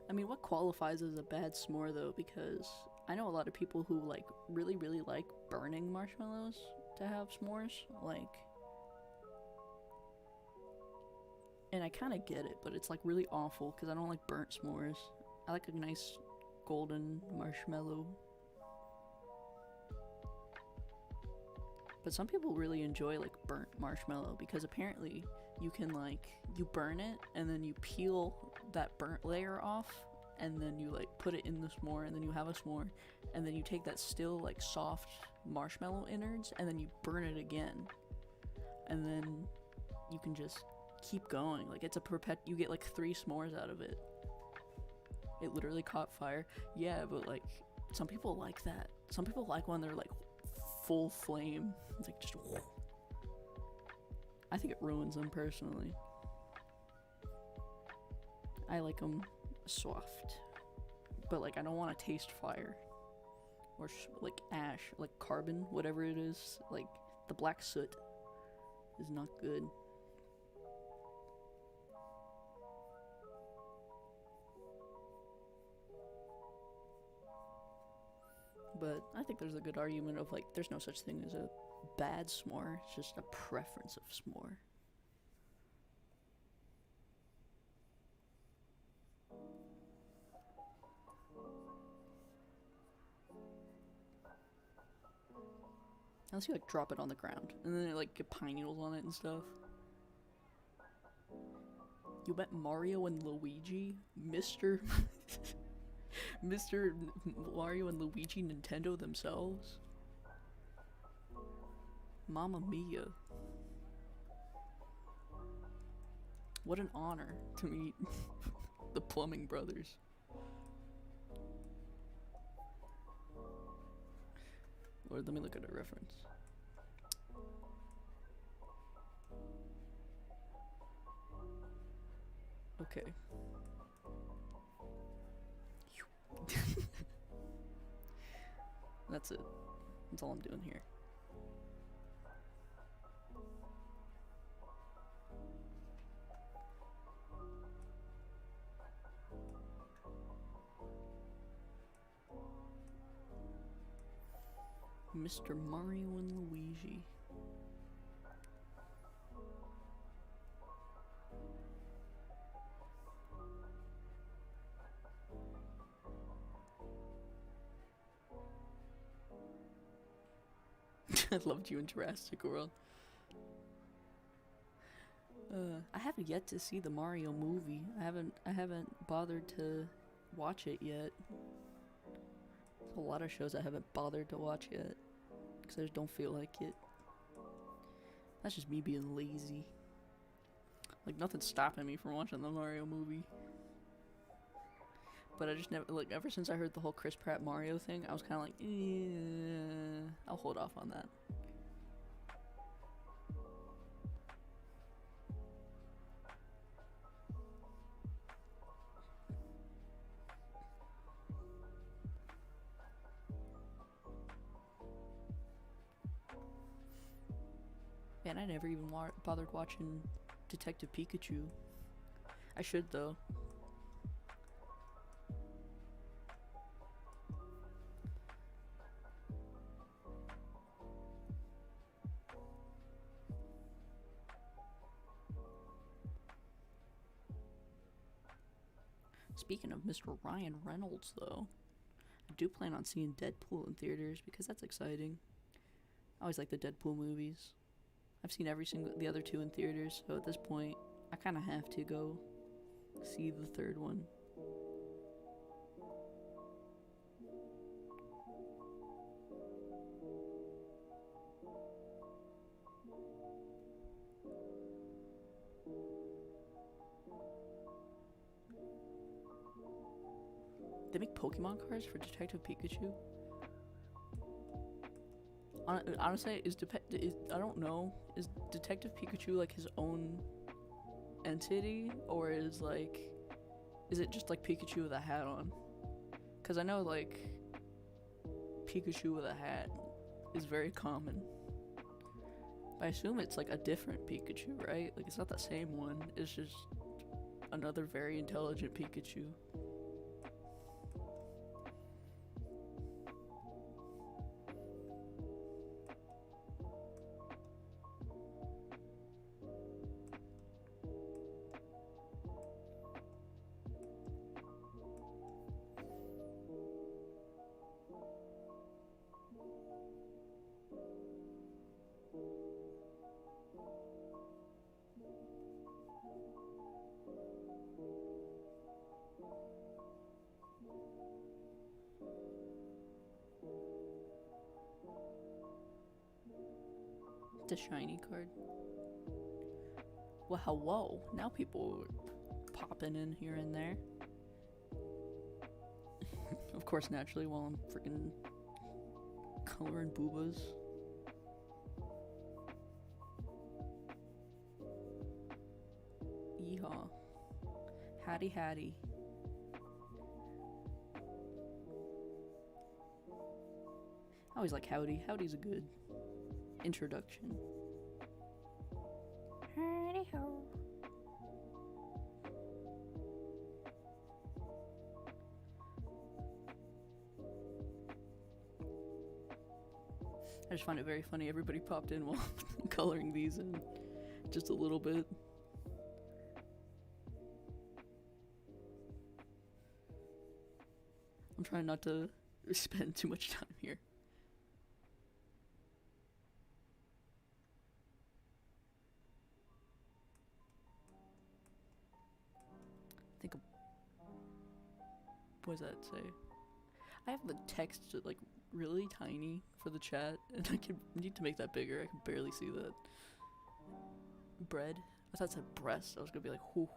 I mean, what qualifies as a bad s'more though? Because I know a lot of people who like really like burning marshmallows to have s'mores. Like, and I kind of get it, but it's like really awful because I don't like burnt s'mores. I like a nice golden marshmallow. But some people really enjoy like burnt marshmallow because apparently you can like, you burn it and then you peel that burnt layer off and then you like put it in the s'more and then you have a s'more and then you take that still like soft marshmallow innards and then you burn it again and then you can just keep going. Like it's a you get like 3 s'mores out of it. It literally caught fire. Yeah, but like some people like that. Some people like when they're like full flame. It's like just I think it ruins them personally. I like them soft, but like I don't want to taste fire or like ash, like carbon, whatever it is. Like the black soot is not good. But I think there's a good argument of like there's no such thing as a bad s'more, it's just a preference of s'more. Unless you like drop it on the ground and then like get pine needles on it and stuff. You met Mario and Luigi? Mr. Mr. Mario and Luigi Nintendo themselves? Mamma mia. What an honor to meet the Plumbing Brothers. Lord, let me look at a reference. Okay. That's it. That's all I'm doing here. Mr. Mario and Luigi. I loved you in Jurassic World. I haven't yet to see the Mario movie. I haven't bothered to watch it yet. There's a lot of shows I haven't bothered to watch yet because I just don't feel like it. That's just me being lazy. Like nothing's stopping me from watching the Mario movie. But I just never, like, ever since I heard the whole Chris Pratt Mario thing, I was kind of like, I'll hold off on that. Man, I never even bothered watching Detective Pikachu. I should, though. Speaking of Mr. Ryan Reynolds, though, I do plan on seeing Deadpool in theaters because that's exciting. I always like the Deadpool movies. I've seen the other 2 in theaters, so at this point, I kind of have to go see the 3rd one. They make Pokemon cards for Detective Pikachu? Honestly, I don't know. Is Detective Pikachu like his own entity, or is it just like Pikachu with a hat on? Because I know like Pikachu with a hat is very common. I assume it's like a different Pikachu, right? Like it's not the same one. It's just another very intelligent Pikachu. The shiny card. Well, whoa. Now people are popping in here and there. Of course, naturally, while I'm freaking coloring boobas. Yeehaw. Hattie Hattie. I always like Howdy. Howdy's a good introduction. Howdy ho. I just find it very funny everybody popped in while coloring these in just a little bit. I'm trying not to spend too much time here. What does that say? I have the text like really tiny for the chat, and I need to make that bigger. I can barely see that. Bread? I thought it said breast. I was gonna be like, whoo.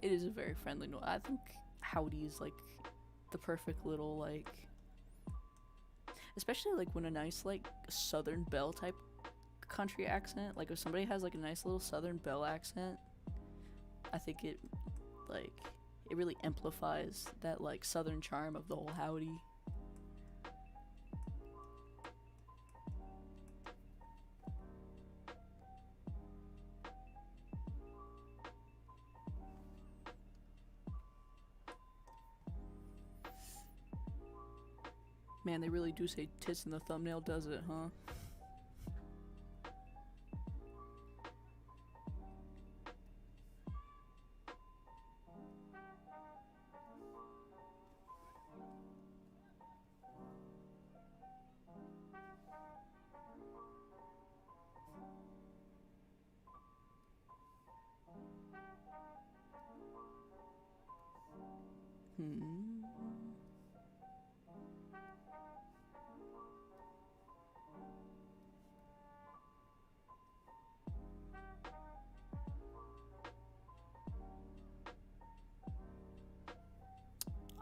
It is a very friendly note. I think Howdy is like the perfect little like. Especially like when a nice like Southern Belle type country accent, like if somebody has like a nice little Southern Belle accent, I think it really amplifies that like Southern charm of the whole Howdy. Man, they really do say tits in the thumbnail, does it, huh?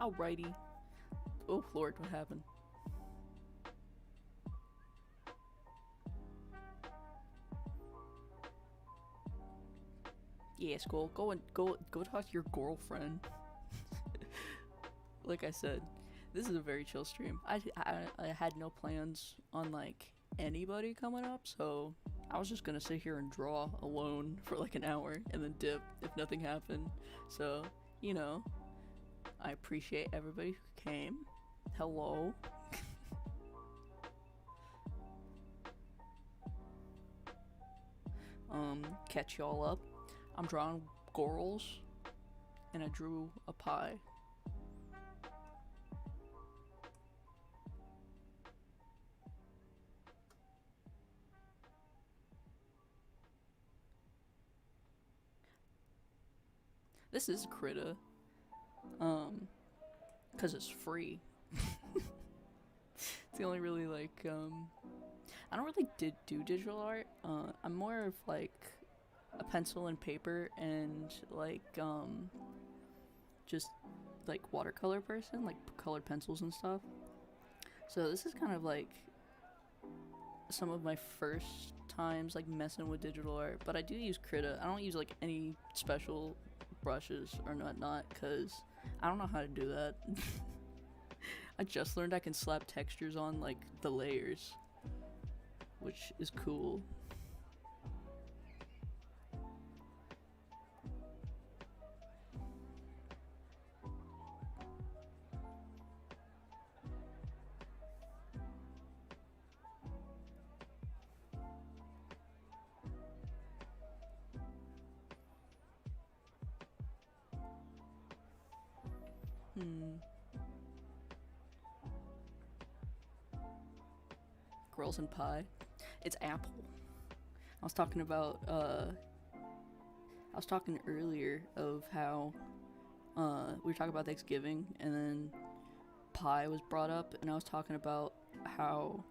Alrighty. Oh Lord, what happened? Yeah, Skull, go talk to your girlfriend. Like I said, this is a very chill stream. I had no plans on like anybody coming up, so I was just gonna sit here and draw alone for like an hour and then dip if nothing happened. So, you know, I appreciate everybody who came. Hello. Catch y'all up. I'm drawing gorals, and I drew a pie. This is Krita. Cause it's free. It's the only really like, I don't really do digital art. I'm more of like a pencil and paper and like, just like watercolor person, like colored pencils and stuff. So this is kind of like some of my first times like messing with digital art, but I do use Krita. I don't use like any special brushes or not, cause I don't know how to do that. I just learned I can slap textures on, like, the layers, which is cool. Girls and pie. It's apple. I was talking about, I was talking earlier of how, we were talking about Thanksgiving, and then pie was brought up, and I was talking about how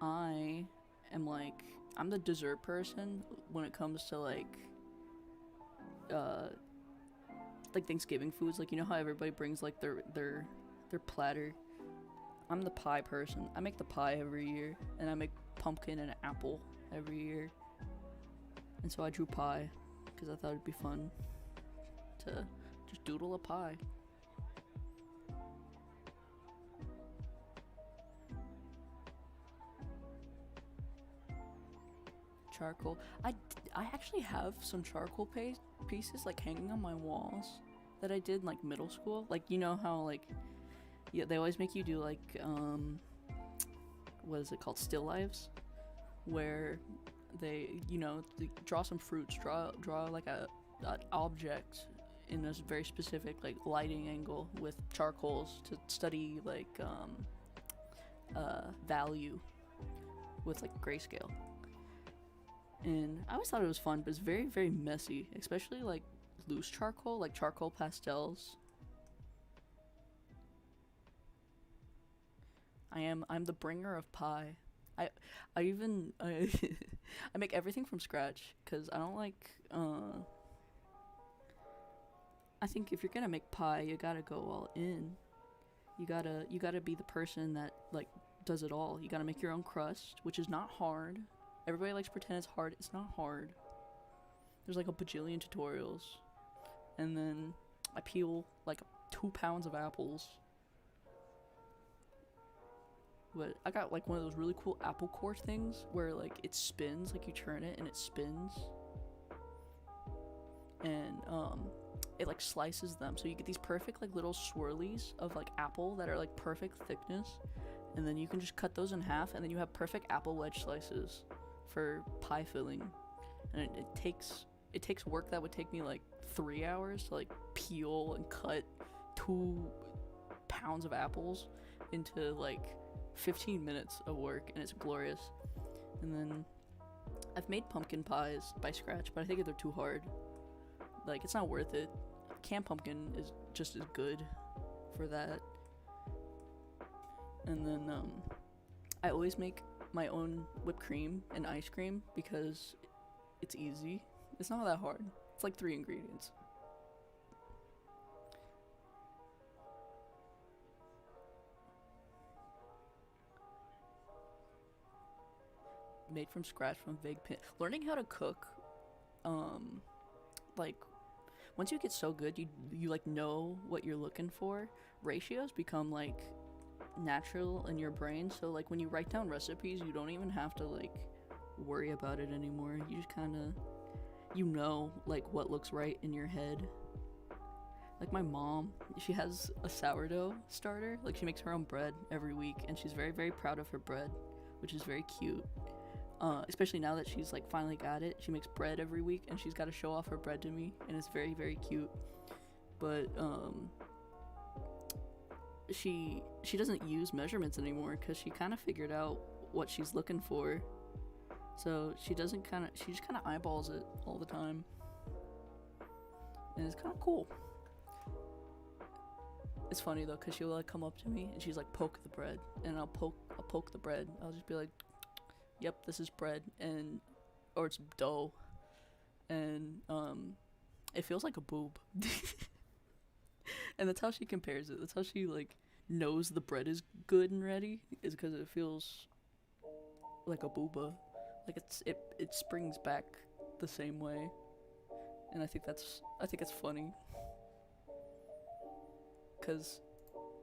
I am, like, I'm the dessert person when it comes to, like Thanksgiving foods. Like, you know how everybody brings, like, their platter? I'm the pie person. I make the pie every year, and I make pumpkin and apple every year. And so I drew pie, because I thought it'd be fun to just doodle a pie. Charcoal. I actually have some charcoal pieces, like, hanging on my walls that I did in, like, middle school. Like, you know how, like, yeah, they always make you do, like, what is it called? Still lives? Where they, you know, they draw some fruits, draw like an object in a very specific, like, lighting angle with charcoals to study, like, value with, like, grayscale. And I always thought it was fun, but it's very, very messy, especially, like, loose charcoal, like charcoal pastels. I'm the bringer of pie. I even I make everything from scratch, because I don't like, I think if you're gonna make pie, you gotta go all in. You gotta be the person that, like, does it all. You gotta make your own crust, which is not hard. Everybody likes to pretend it's hard. It's not hard. There's, like, a bajillion tutorials. And then I peel, like, 2 pounds of apples. But I got, like, one of those really cool apple core things where, like, it spins, like, you turn it and it spins. And it, like, slices them, so you get these perfect, like, little swirlies of, like, apple that are, like, perfect thickness. And then you can just cut those in half, and then you have perfect apple wedge slices for pie filling. And it takes work that would take me, like, 3 hours to, like, peel and cut 2 pounds of apples into, like, 15 minutes of work, and it's glorious. And then I've made pumpkin pies by scratch, but I think they're too hard. Like, it's not worth it. Canned pumpkin is just as good for that. And then I always make my own whipped cream and ice cream because it's easy. It's not that hard. It's like 3 ingredients. Made from scratch from vague pin. Learning how to cook, like, once you get so good, you like know what you're looking for. Ratios become, like, natural in your brain. So, like, when you write down recipes, you don't even have to, like, worry about it anymore. You just kind of, you know, like, what looks right in your head. Like, my mom, she has a sourdough starter. Like, she makes her own bread every week, and she's very, very proud of her bread, which is very cute. Especially now that she's, like, finally got it. She makes bread every week, and she's got to show off her bread to me, and it's very, very cute. But she doesn't use measurements anymore because she kind of figured out what she's looking for. So she just kind of eyeballs it all the time, and it's kind of cool. It's funny though, because she'll, like, come up to me and she's like, poke the bread, and I'll poke the bread. I'll just be like, yep, this is bread, or it's dough, and it feels like a boob. And that's how she compares it. That's how she, like, knows the bread is good and ready, is because it feels like a booba. Like, it springs back the same way, and I think it's funny, because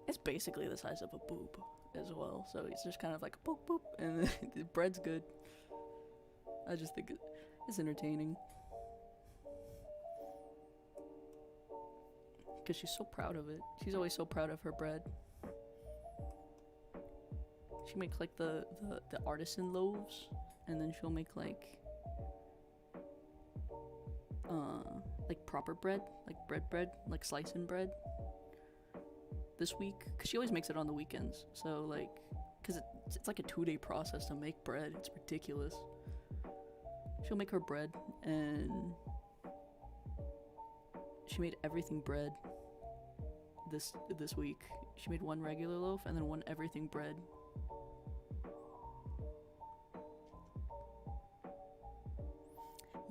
It's basically the size of a boob as well, so it's just kind of like boop boop, and the bread's good. I just think it's entertaining. Because she's so proud of it. She's always so proud of her bread. She makes like the artisan loaves, and then she'll make like proper bread, like bread, like slicing bread this week, because she always makes it on the weekends, so like, because it's like a 2-day process to make bread. It's ridiculous. She'll make her bread, and she made everything bread this week. She made one regular loaf and then one everything bread.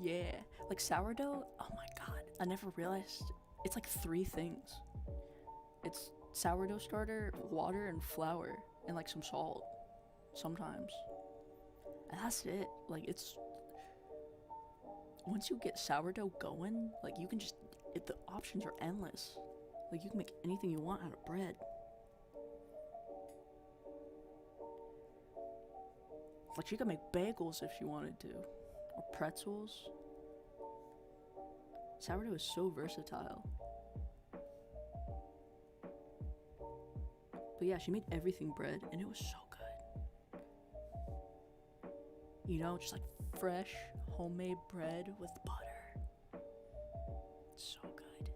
Yeah, like sourdough, oh my god, I never realized it's like 3 things. It's sourdough starter, water, and flour, and like some salt sometimes, and that's it. Like, it's, once you get sourdough going, like, you can just, the options are endless. Like, you can make anything you want out of bread. Like, she could make bagels if she wanted to, or pretzels. Sourdough is so versatile. But yeah, she made everything bread, and it was so good. You know, just like fresh, homemade bread with butter. So good.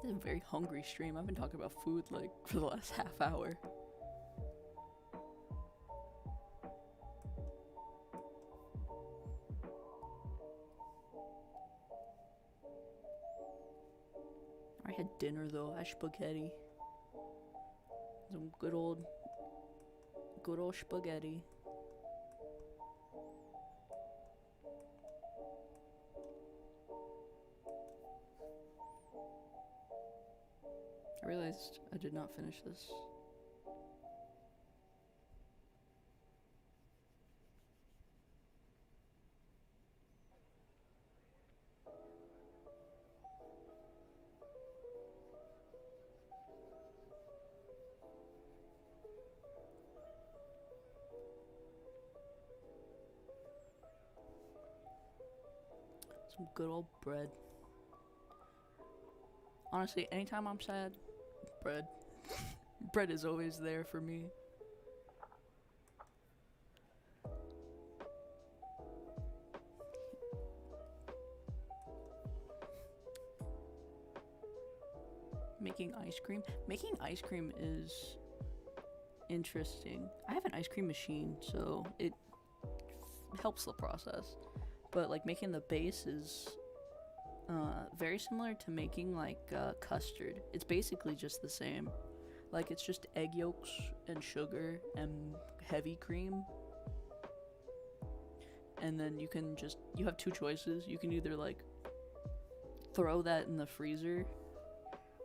This is a very hungry stream. I've been talking about food like for the last half hour. I had dinner though. I had spaghetti. Some good old spaghetti. I realized I did not finish this. Some good old bread. Honestly, anytime I'm sad, bread. Bread is always there for me. Making ice cream. Making ice cream is interesting. I have an ice cream machine, so it helps the process. But like making the base is very similar to making like custard. It's basically just the same. Like, it's just egg yolks and sugar and heavy cream. And then you have 2 choices. You can either like throw that in the freezer,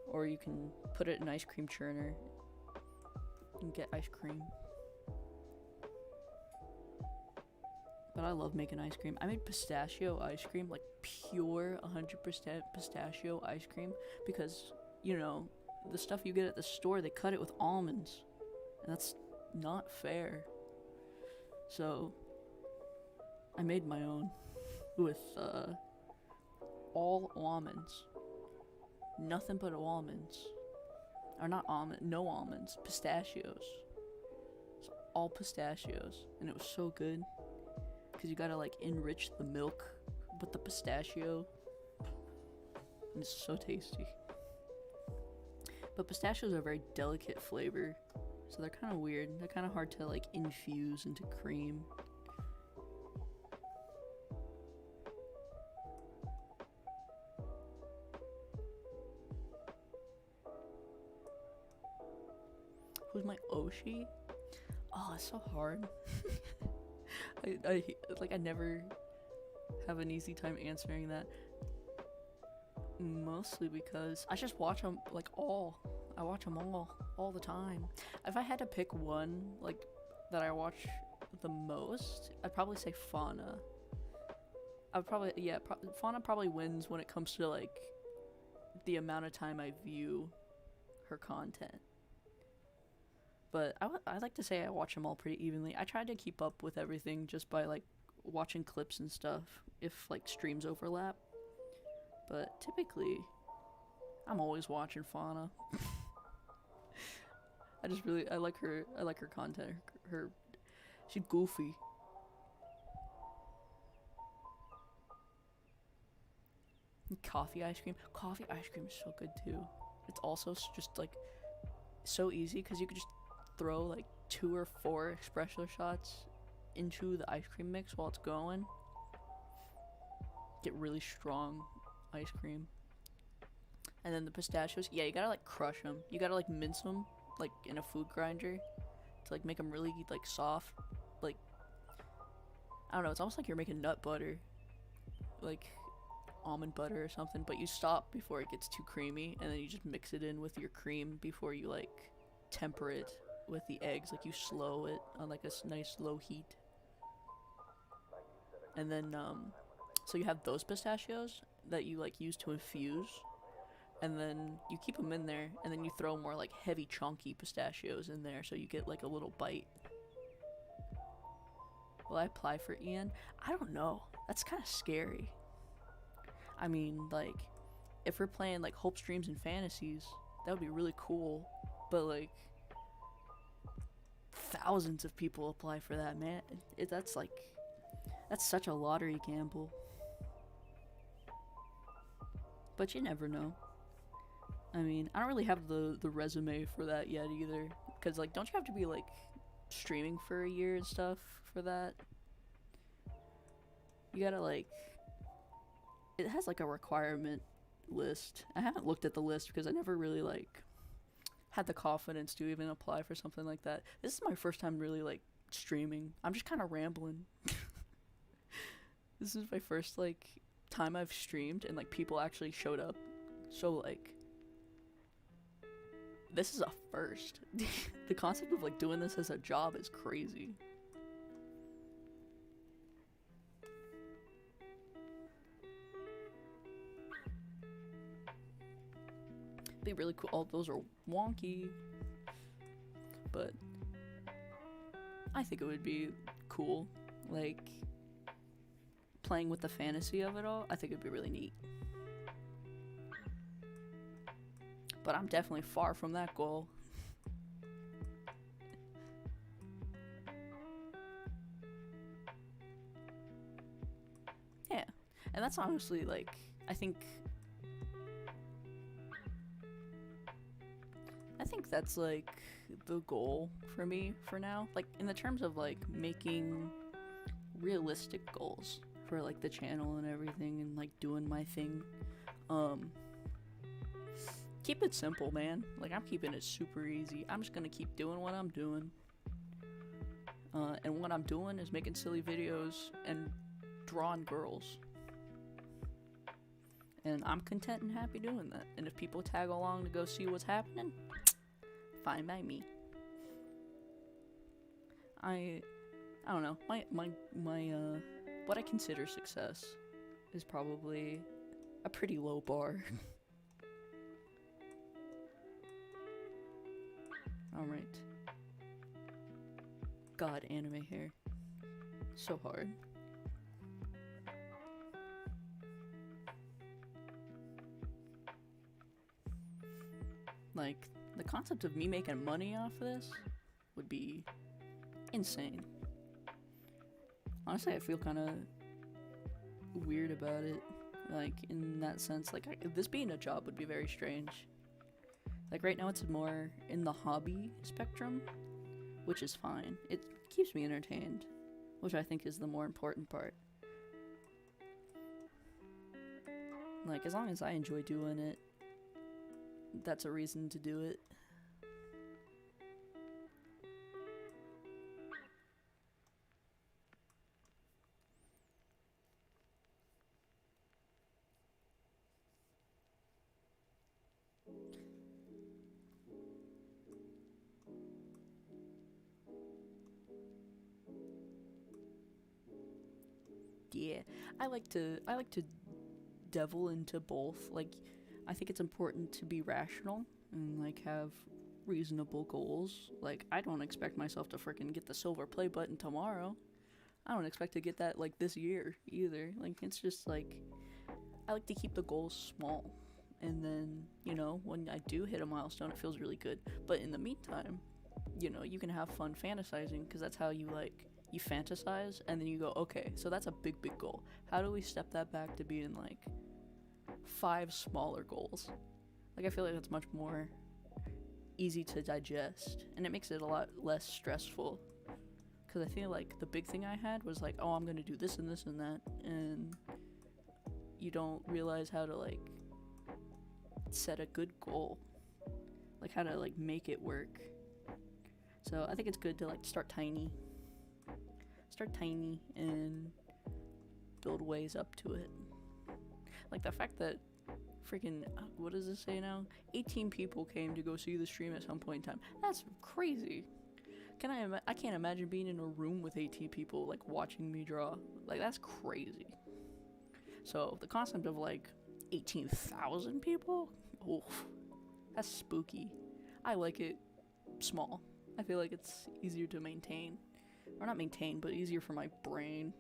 or you can put it in an ice cream churner and get ice cream. But I love making ice cream. I made pistachio ice cream, like pure 100% pistachio ice cream, because, you know, the stuff you get at the store, they cut it with almonds, and that's not fair. So I made my own with all almonds. Nothing but almonds. Or not almond, no almonds, pistachios. So all pistachios, and it was so good. Because you gotta like enrich the milk with the pistachio, and it's so tasty. But pistachios are a very delicate flavor, so they're kind of weird. They're kind of hard to like infuse into cream. Who's my Oshi? Oh, it's so hard. I never have an easy time answering that. Mostly because I just watch them like all. I watch them all the time. If I had to pick one like that I watch the most, I'd probably say Fauna. I'd probably Fauna probably wins when it comes to like the amount of time I view her content. But I like to say I watch them all pretty evenly. I try to keep up with everything just by like watching clips and stuff if like streams overlap. But typically, I'm always watching Fauna. I like her content. She's goofy. Coffee ice cream. Coffee ice cream is so good too. It's also just like so easy because you could just throw like 2 or 4 espresso shots into the ice cream mix while it's going. Get really strong ice cream. And then the pistachios, yeah, you gotta like crush them. You gotta like mince them like in a food grinder to like make them really like soft. Like, I don't know, it's almost like you're making nut butter, like almond butter or something, but you stop before it gets too creamy, and then you just mix it in with your cream before you like temper it with the eggs. Like you slow it on like a nice low heat, and then so you have those pistachios that you like use to infuse, and then you keep them in there, and then you throw more like heavy chunky pistachios in there so you get like a little bite. Will I apply for Ian? I don't know. That's kind of scary. I mean, like, if we're playing like Hopes, Dreams, and Fantasies, that would be really cool. But like, thousands of people apply for that, man. That's such a lottery gamble. But you never know. I mean, I don't really have the resume for that yet either. Because, like, don't you have to be, like, streaming for a year and stuff for that? You gotta, like... It has, like, a requirement list. I haven't looked at the list because I never really, like, had the confidence to even apply for something like that. This is my first time really, like, streaming. I'm just kind of rambling. This is my first, like, time I've streamed and, like, people actually showed up. So, like... This is a first. The concept of like doing this as a job is crazy. Be really cool. All those are wonky, but I think it would be cool. Like playing with the fantasy of it all. I think it'd be really neat. But I'm definitely far from that goal. Yeah. And that's honestly, like, I think that's, like, the goal for me for now. Like, in the terms of, like, making realistic goals for, like, the channel and everything and, like, doing my thing. Keep it simple, man. Like, I'm keeping it super easy. I'm just gonna keep doing what I'm doing. And what I'm doing is making silly videos and drawing girls. And I'm content and happy doing that. And if people tag along to go see what's happening, fine by me. I don't know. My what I consider success is probably a pretty low bar. Alright. God, anime hair. So hard. Like, the concept of me making money off this would be insane. Honestly, I feel kind of weird about it. Like, in that sense, like, this being a job would be very strange. Like, right now it's more in the hobby spectrum, which is fine. It keeps me entertained, which I think is the more important part. Like, as long as I enjoy doing it, that's a reason to do it. Yeah, I like to devil into both. Like, I think it's important to be rational and like have reasonable goals. Like, I don't expect myself to freaking get the silver play button tomorrow. I don't expect to get that like this year either. Like, it's just like I like to keep the goals small. And then, when I do hit a milestone, it feels really good. But in the meantime, you can have fun fantasizing because that's how you fantasize and then you go, okay, so that's a big, big goal. How do we step that back to being like 5 smaller goals? Like, I feel like that's much more easy to digest and it makes it a lot less stressful. Because I feel like the big thing I had was like, oh, I'm going to do this and this and that. And you don't realize how to like set a good goal, like how to like make it work. So I think it's good to like start tiny and build ways up to it. Like the fact that freaking what does this say now, 18 people came to go see the stream at some point in time. That's crazy. I can't imagine being in a room with 18 people like watching me draw. Like, that's crazy. So the concept of like 18,000 people, oof, that's spooky. I like it small. I feel like it's easier to maintain. Or not maintain, but easier for my brain.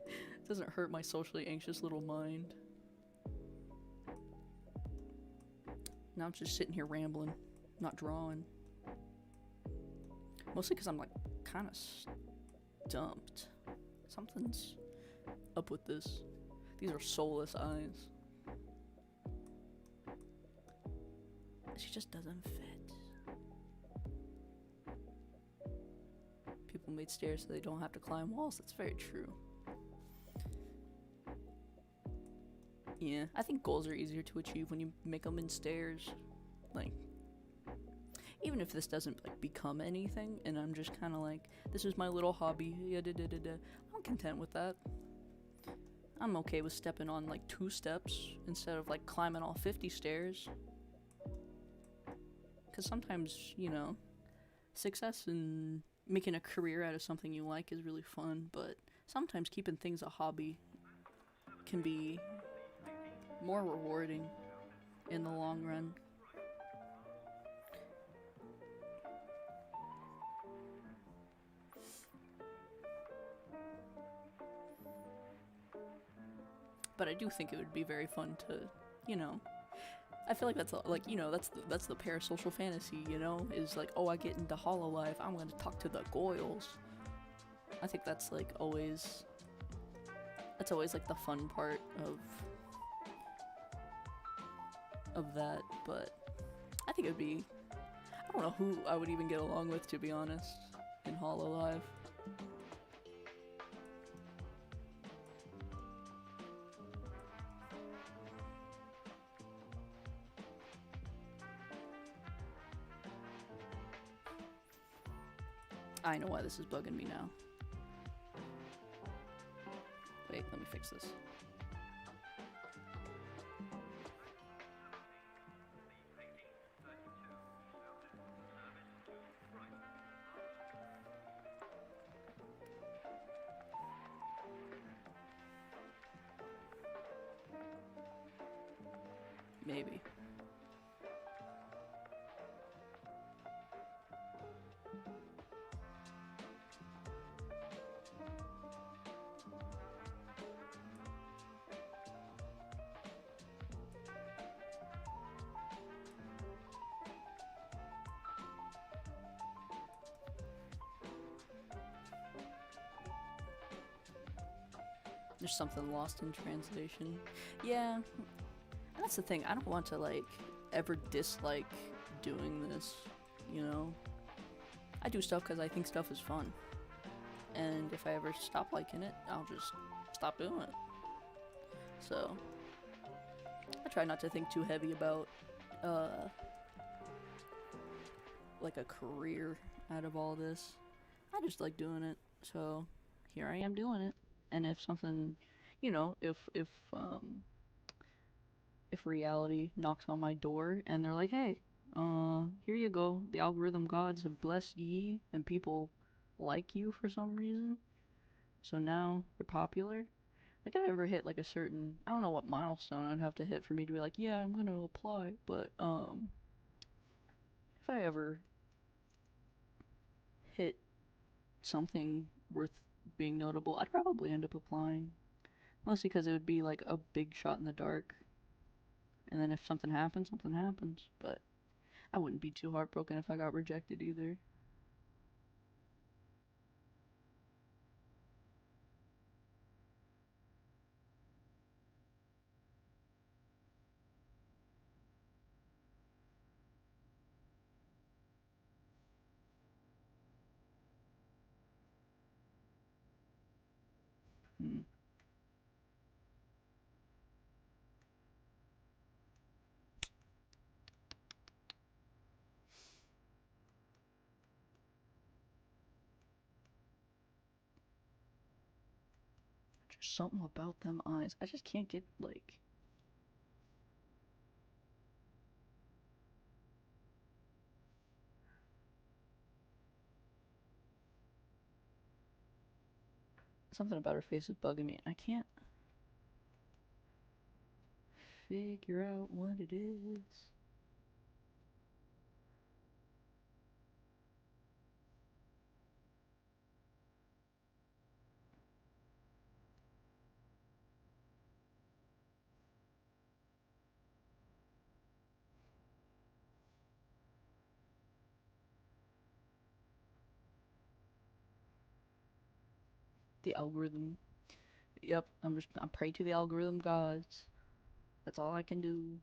It doesn't hurt my socially anxious little mind. Now I'm just sitting here rambling, not drawing. Mostly because I'm like kind of stumped. Something's up with this. These are soulless eyes. She just doesn't fit. People made stairs so they don't have to climb walls. That's very true. Yeah, I think goals are easier to achieve when you make them in stairs. Like, even if this doesn't like become anything, and I'm just kind of like, this is my little hobby. I'm content with that. I'm okay with stepping on like 2 steps instead of like climbing all 50 stairs. Because sometimes, success and making a career out of something you like is really fun, but sometimes keeping things a hobby can be more rewarding in the long run. But I do think it would be very fun to, I feel like that's that's the parasocial fantasy, is like, oh, I get into Hololive, I'm gonna talk to the goyles. I think that's always like the fun part of that, but I think it would be, I don't know who I would even get along with, to be honest, in Hololive. I know why this is bugging me now. Wait, let me fix this. Maybe. There's something lost in translation. Yeah, and that's the thing. I don't want to ever dislike doing this, I do stuff because I think stuff is fun. And if I ever stop liking it, I'll just stop doing it. So, I try not to think too heavy about, a career out of all this. I just like doing it, so here I am doing it. And if something, if reality knocks on my door and they're like, hey, here you go, the algorithm gods have blessed ye, and people like you for some reason, so now you're popular, Like, I ever hit like a certain, I don't know what milestone I'd have to hit for me to be like, yeah, I'm gonna apply. But if I ever hit something worth being notable, I'd probably end up applying. Mostly because it would be like a big shot in the dark. And then if something happens, something happens. But I wouldn't be too heartbroken if I got rejected either. Hmm. Just something about them eyes. I just can't get like something about her face is bugging me. I can't figure out what it is. The algorithm. Yep, I'm prey to the algorithm gods. That's all I can do.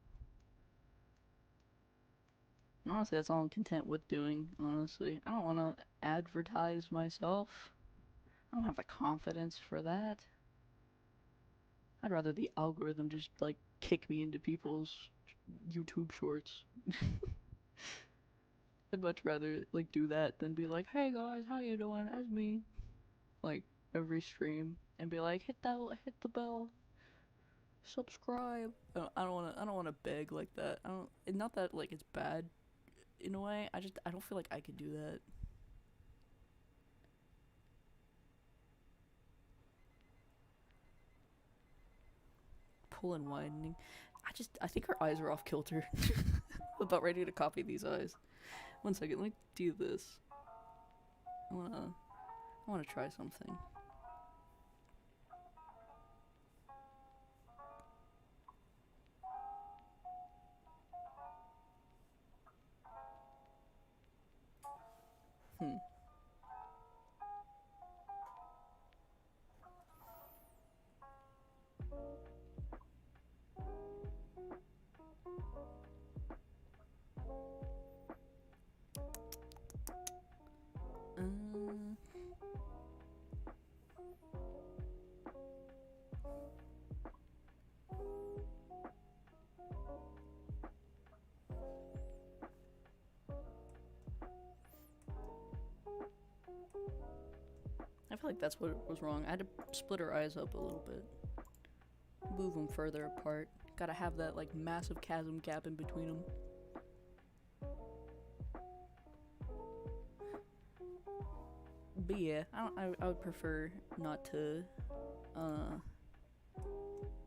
And honestly, that's all I'm content with doing, honestly. I don't want to advertise myself. I don't have the confidence for that. I'd rather the algorithm just, like, kick me into people's YouTube shorts. I'd much rather, like, do that than be like, hey guys, how you doing? As me. Like, every stream. And be like, hit the bell. Subscribe. I don't wanna beg like that. I don't, not that, like, it's bad in a way. I don't feel like I could do that. Pull and widening. I think her eyes are off kilter. I'm about ready to copy these eyes. One second, let me do this. I wanna try something. Hmm. Uh, I feel like that's what was wrong. I had to split her eyes up a little bit. Move them further apart. Gotta have that, like, massive chasm gap in between them. But yeah, I would prefer not to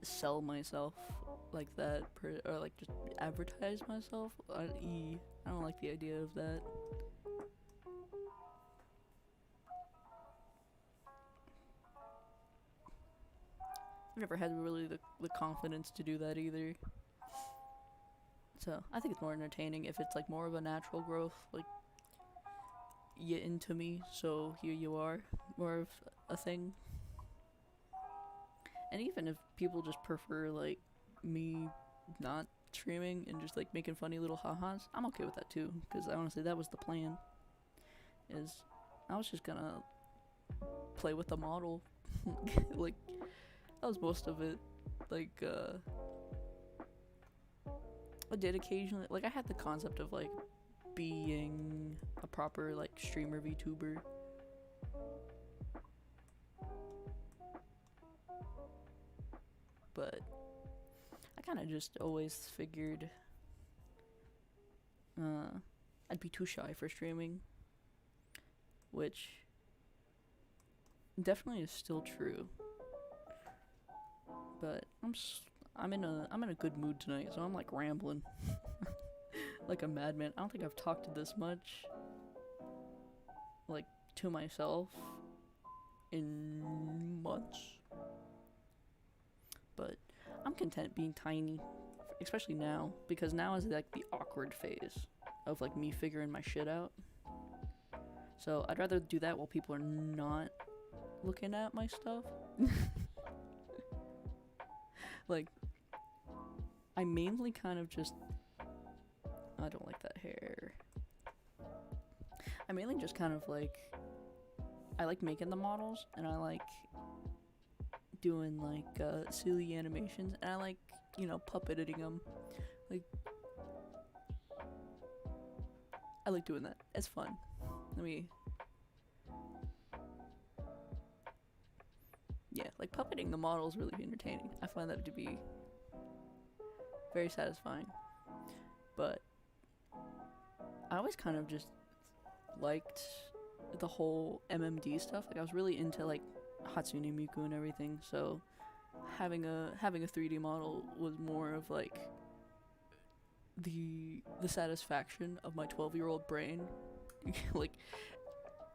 sell myself like that, or like just advertise myself. I don't like the idea of that. I've never had really the confidence to do that either. So I think it's more entertaining if it's like more of a natural growth, like you into me, so here you are, more of a thing. And even if people just prefer like me not streaming and just like making funny little ha-has, I'm okay with that too. Because honestly, that was the plan. Is I was just gonna play with the model, like that was most of it. Like I did occasionally, like I had the concept of like being a proper like streamer VTuber. But I kind of just always figured I'd be too shy for streaming, which definitely is still true. But I'm in a good mood tonight, so I'm like rambling like a madman. I don't think I've talked this much like to myself in months. But I'm content being tiny, especially now, because now is like the awkward phase of like me figuring my shit out. So I'd rather do that while people are not looking at my stuff. Like, I mainly kind of just, I don't like that hair. I mainly just kind of like, I like making the models, and I like doing like silly animations, and I like, you know, puppeting them. Like, I like doing that. It's fun. Yeah, like puppeting the model is really entertaining. I find that to be very satisfying. But I always kind of just liked the whole MMD stuff. Like, I was really into like Hatsune Miku and everything, so having a 3D model was more of like the satisfaction of my 12-year-old brain. Like,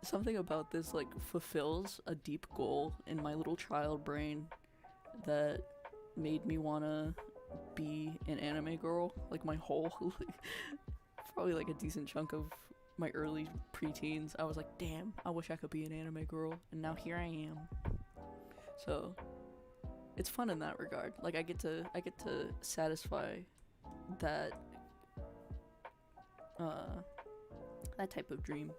something about this like fulfills a deep goal in my little child brain that made me wanna be an anime girl. Like, my whole probably like a decent chunk of my early preteens, I was like, damn, I wish I could be an anime girl, and now here I am. So it's fun in that regard. Like, I get to satisfy that that type of dream.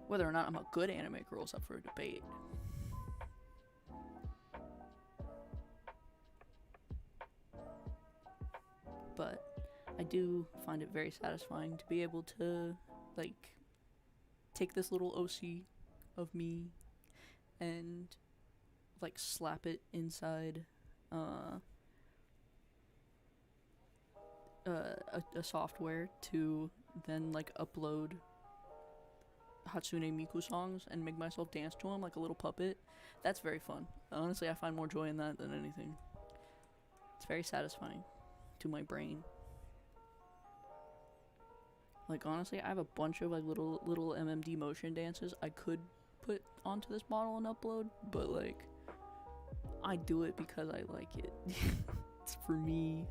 Whether or not I'm a good anime girl is up for a debate. But I do find it very satisfying to be able to, like, take this little OC of me and, like, slap it inside a software to then, like, upload Hatsune Miku songs and make myself dance to them like a little puppet. That's very fun. Honestly, I find more joy in that than anything. It's very satisfying to my brain. Like, honestly, I have a bunch of like little MMD motion dances I could put onto this model and upload, but like, I do it because I like it. It's for me.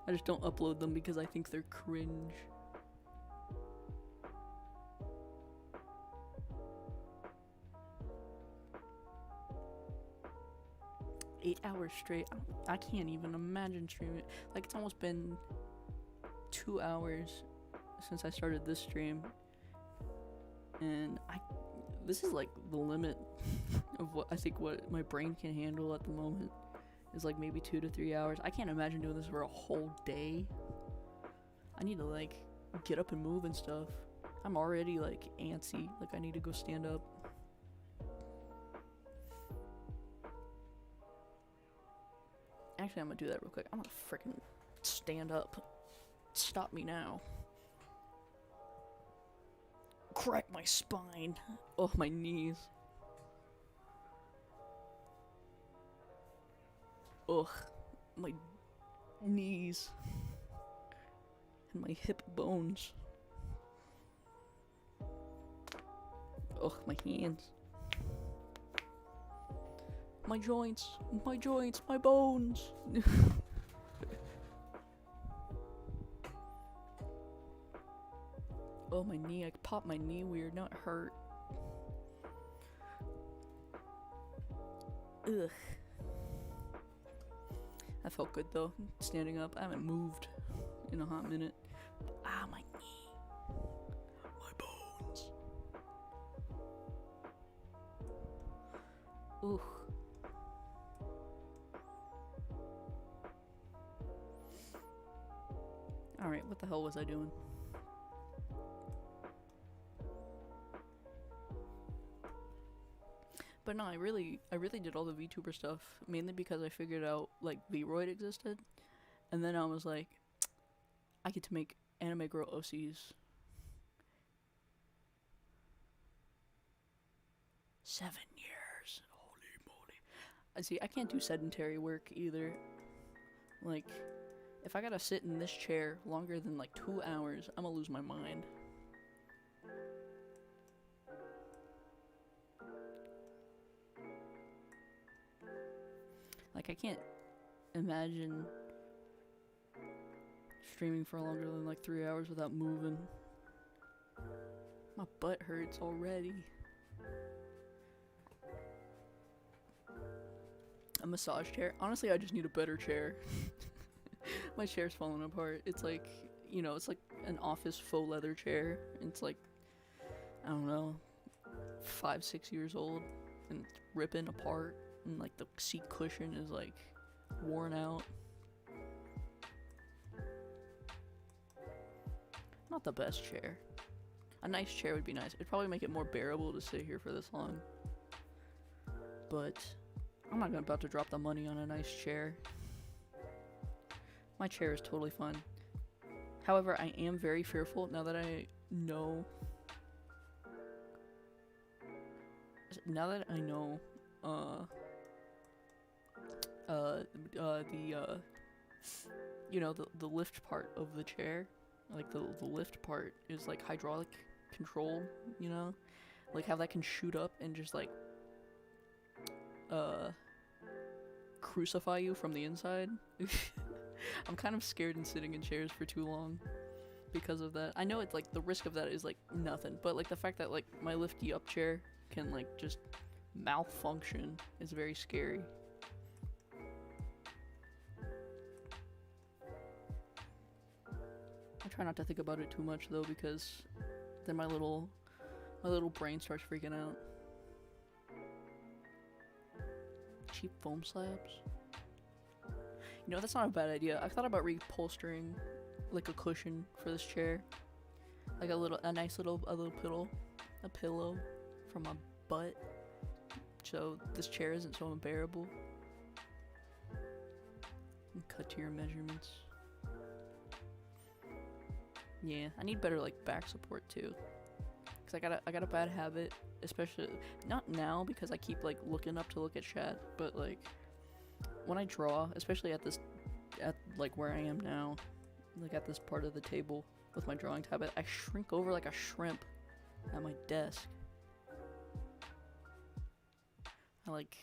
I just don't upload them because I think they're cringe. Eight hours straight. I can't even imagine streaming. Like, it's almost been 2 hours since I started this stream, and this is like the limit of what I think what my brain can handle at the moment is like maybe 2 to 3 hours. I can't imagine doing this for a whole day. I need to like get up and move and stuff. I'm already like antsy. Like, I need to go stand up. Actually, I'm gonna do that real quick. I'm gonna freaking stand up. Stop me now. Crack my spine. Oh, my knees. Ugh, my knees. And my hip bones. Ugh, my hands. My joints, my bones. Oh, my knee, I popped my knee weird, now it hurt. Ugh. That felt good though, standing up. I haven't moved in a hot minute. Ah, my knee. My bones. Ooh. Alright, what the hell was I doing? But no, I really did all the VTuber stuff mainly because I figured out like Vroid existed, and then I was like, I get to make anime girl OCs. 7 years, holy moly! see, I can't do sedentary work either. Like, if I gotta sit in this chair longer than like 2 hours, I'm gonna lose my mind. Like, I can't imagine streaming for longer than like 3 hours without moving. My butt hurts already. A massage chair? Honestly, I just need a better chair. My chair's falling apart. It's like, you know, it's like an office faux leather chair. It's like, I don't know, 5-6 years old, and it's ripping apart, and like the seat cushion is like worn out. Not the best chair. A nice chair would be nice. It'd probably make it more bearable to sit here for this long. But I'm not about to drop the money on a nice chair. My chair is totally fine. However, I am very fearful now that I know. You know, the lift part of the chair. Like the lift part is like hydraulic controlled, you know? Like how that can shoot up and just like crucify you from the inside. I'm kind of scared in sitting in chairs for too long because of that. I know it's like the risk of that is like nothing, but like the fact that like my lifty up chair can like just malfunction is very scary. I try not to think about it too much though, because then my little brain starts freaking out. Cheap foam slabs. You know, that's not a bad idea. I've thought about reupholstering like a cushion for this chair, like a nice little pillow for my butt, so this chair isn't so unbearable. And cut to your measurements. Yeah, I need better like back support too, cause I got a bad habit, especially not now because I keep like looking up to look at chat, but like when I draw, especially at like where I am now, like at this part of the table with my drawing tablet, I shrink over like a shrimp at my desk. I like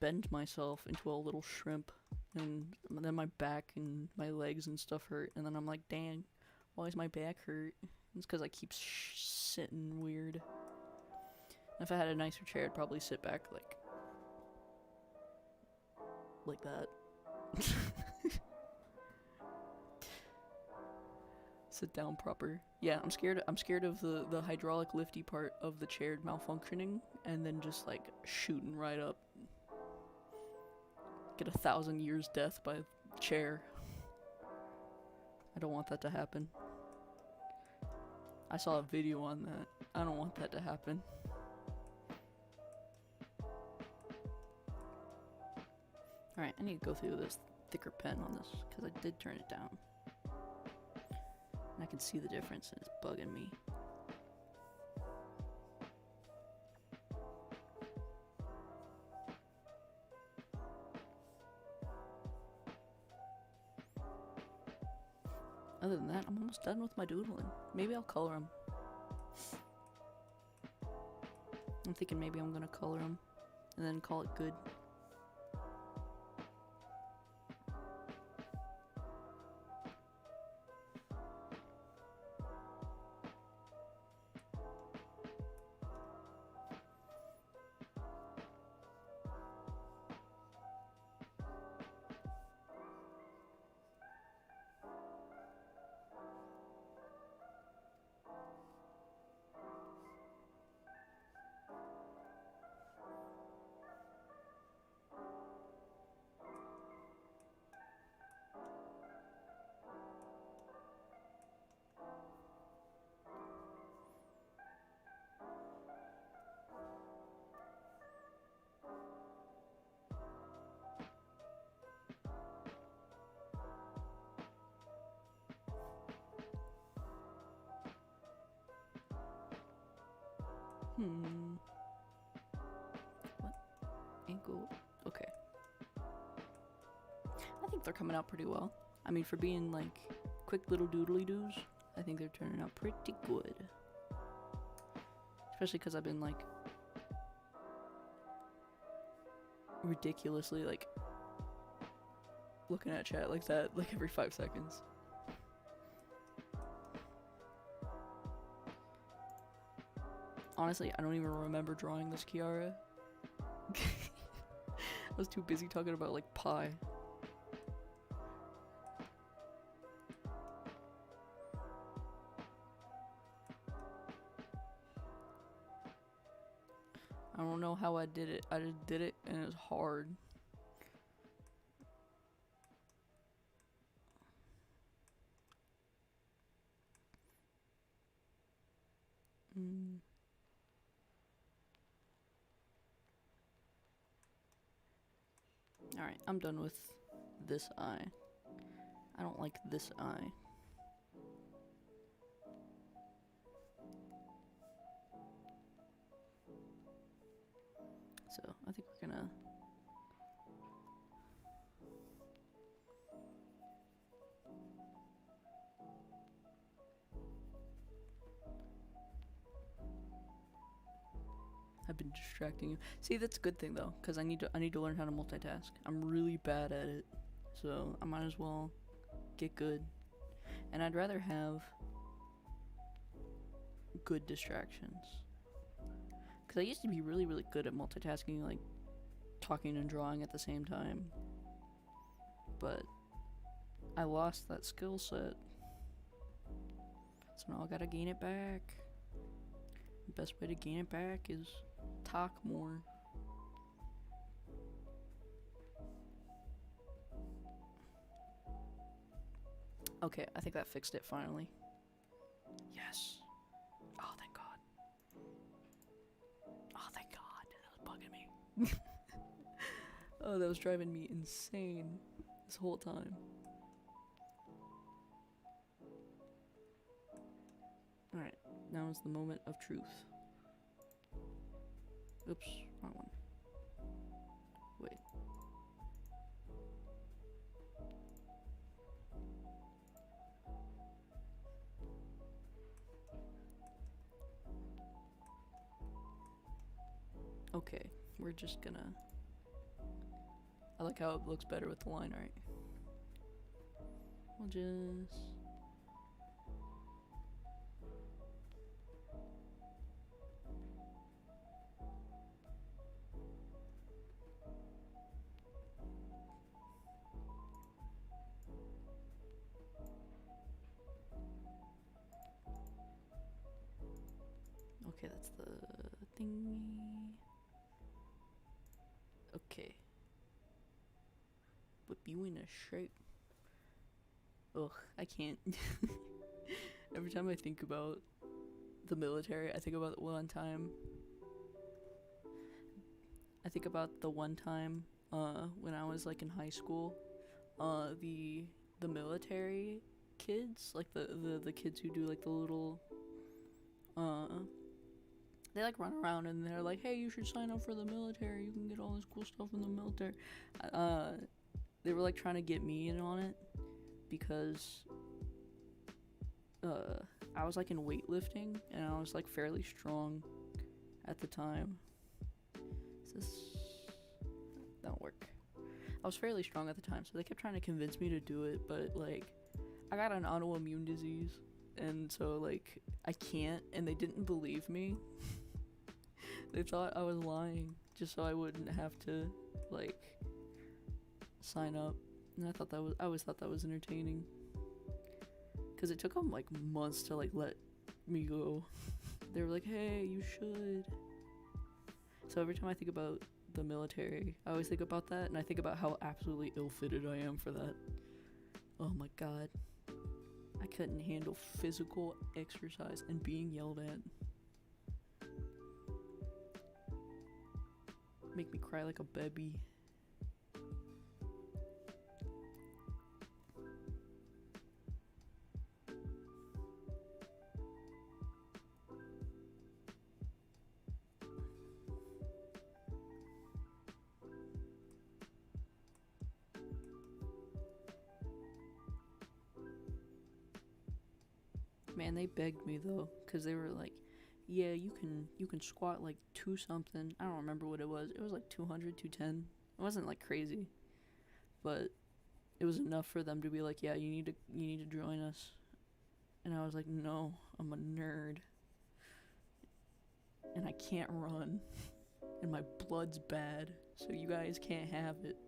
bend myself into a little shrimp, and then my back and my legs and stuff hurt, and then I'm like, dang, why is my back hurt? It's because I keep sitting weird. If I had a nicer chair, I'd probably sit back like that. Sit down proper. Yeah, I'm scared of the hydraulic lifty part of the chair malfunctioning and then just like shooting right up. Get 1,000 years death by chair. I don't want that to happen. I saw a video on that. I don't want that to happen. Alright, I need to go through this thicker pen on this, because I did turn it down. And I can see the difference, and it's bugging me. Other than that, I'm almost done with my doodling. Maybe I'll color them. I'm thinking maybe I'm gonna color them and then call it good. What? Ankle. think they're coming out pretty well. I mean, for being like quick little doodly doos, I think they're turning out pretty good. Especially because I've been like ridiculously like looking at chat like that like every 5 seconds. Honestly, I don't even remember drawing this Kiara. I was too busy talking about like pie. I don't know how I did it. I just did it and it was hard. Alright, I'm done with this eye. I don't like this eye. So, I think we're gonna... I've been distracting you. See, that's a good thing though, because I need to learn how to multitask. I'm really bad at it, so I might as well get good. And I'd rather have good distractions, because I used to be really good at multitasking, like talking and drawing at the same time. But I lost that skill set, so now I gotta gain it back. The best way to gain it back is talk more. Okay, I think that fixed it finally. Yes. Oh, thank God. Oh, thank God. That was bugging me. Oh, that was driving me insane this whole time. Alright, now is the moment of truth. Oops, wrong one. Wait. Okay, we're just gonna... I like how it looks better with the line, right? We'll just... Okay, that's the thingy. Okay. Whip you in a shape. Ugh, I can't. Every time I think about the military, I think about the one time. I think about the one time when I was like in high school. The military kids, like the kids who do like the little they like run around and they're like, hey, you should sign up for the military, you can get all this cool stuff in the military. They were like trying to get me in on it because I was like in weightlifting and I was like fairly strong at the time. That'll work. I was fairly strong at the time, so they kept trying to convince me to do it, but like I got an autoimmune disease and so like I can't, and they didn't believe me. They thought I was lying just so I wouldn't have to like sign up, and I always thought that was entertaining because it took them like months to like let me go. They were like, hey, you should. So every time I think about the military, I always think about that, and I think about how absolutely ill-fitted I am for that. Oh my God, I couldn't handle physical exercise and being yelled at. Make me cry like a baby. Man, they begged me though, cause they were like, "Yeah, you can squat like two something." I don't remember what it was. It was like 200, 210. It wasn't like crazy, but it was enough for them to be like, "Yeah, you need to join us." And I was like, "No, I'm a nerd, and I can't run, and my blood's bad, so you guys can't have it."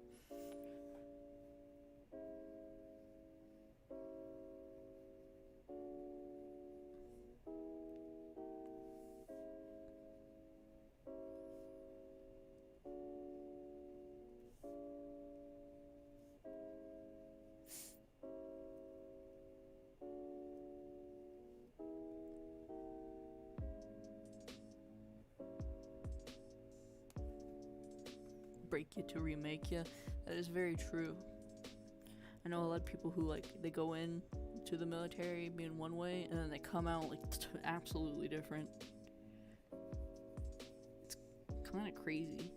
Break you to remake you. That is very true. I know a lot of people who like they go in to the military being one way and then they come out like absolutely different. It's kind of crazy.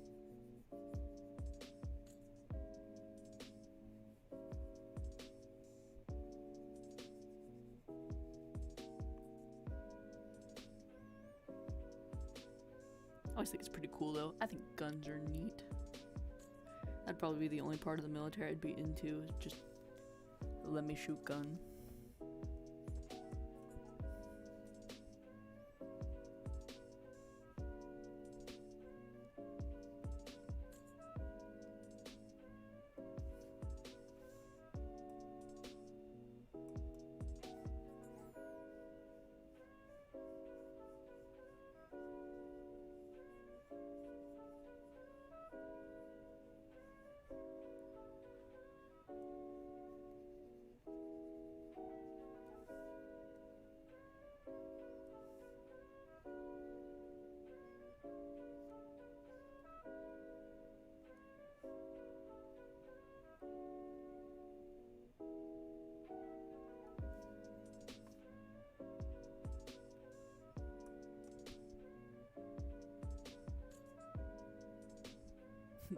I always think it's pretty cool though. I think guns are neat. That'd probably be the only part of the military I'd be into. Is just let me shoot gun.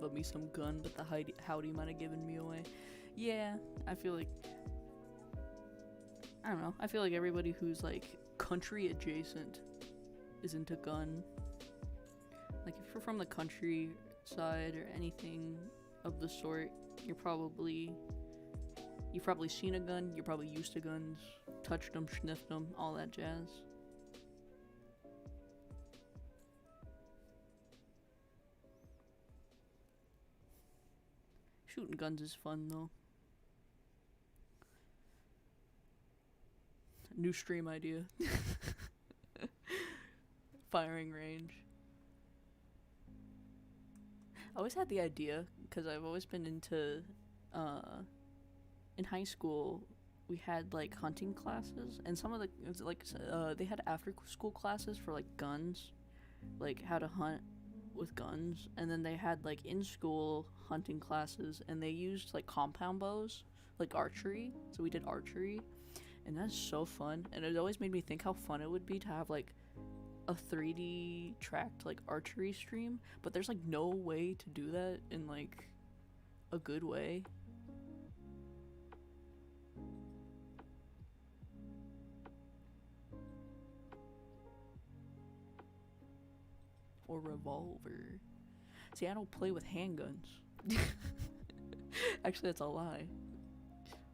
Love me some gun, but the howdy might have given me away. Yeah, I feel like I don't know. I feel like everybody who's like country adjacent is into gun. Like if you're from the countryside or anything of the sort, you've probably seen a gun. You're probably used to guns, touched them, sniffed them, all that jazz. Shooting guns is fun though. New stream idea. Firing range. I always had the idea because I've always been into in high school we had like hunting classes and some of the they had after school classes for like guns, like how to hunt with guns, and then they had like in school hunting classes and they used like compound bows, like archery. So we did archery, and that's so fun, and it always made me think how fun it would be to have like a 3D tracked like archery stream, but there's like no way to do that in like a good way. Or revolver. See, I don't play with handguns. Actually, that's a lie.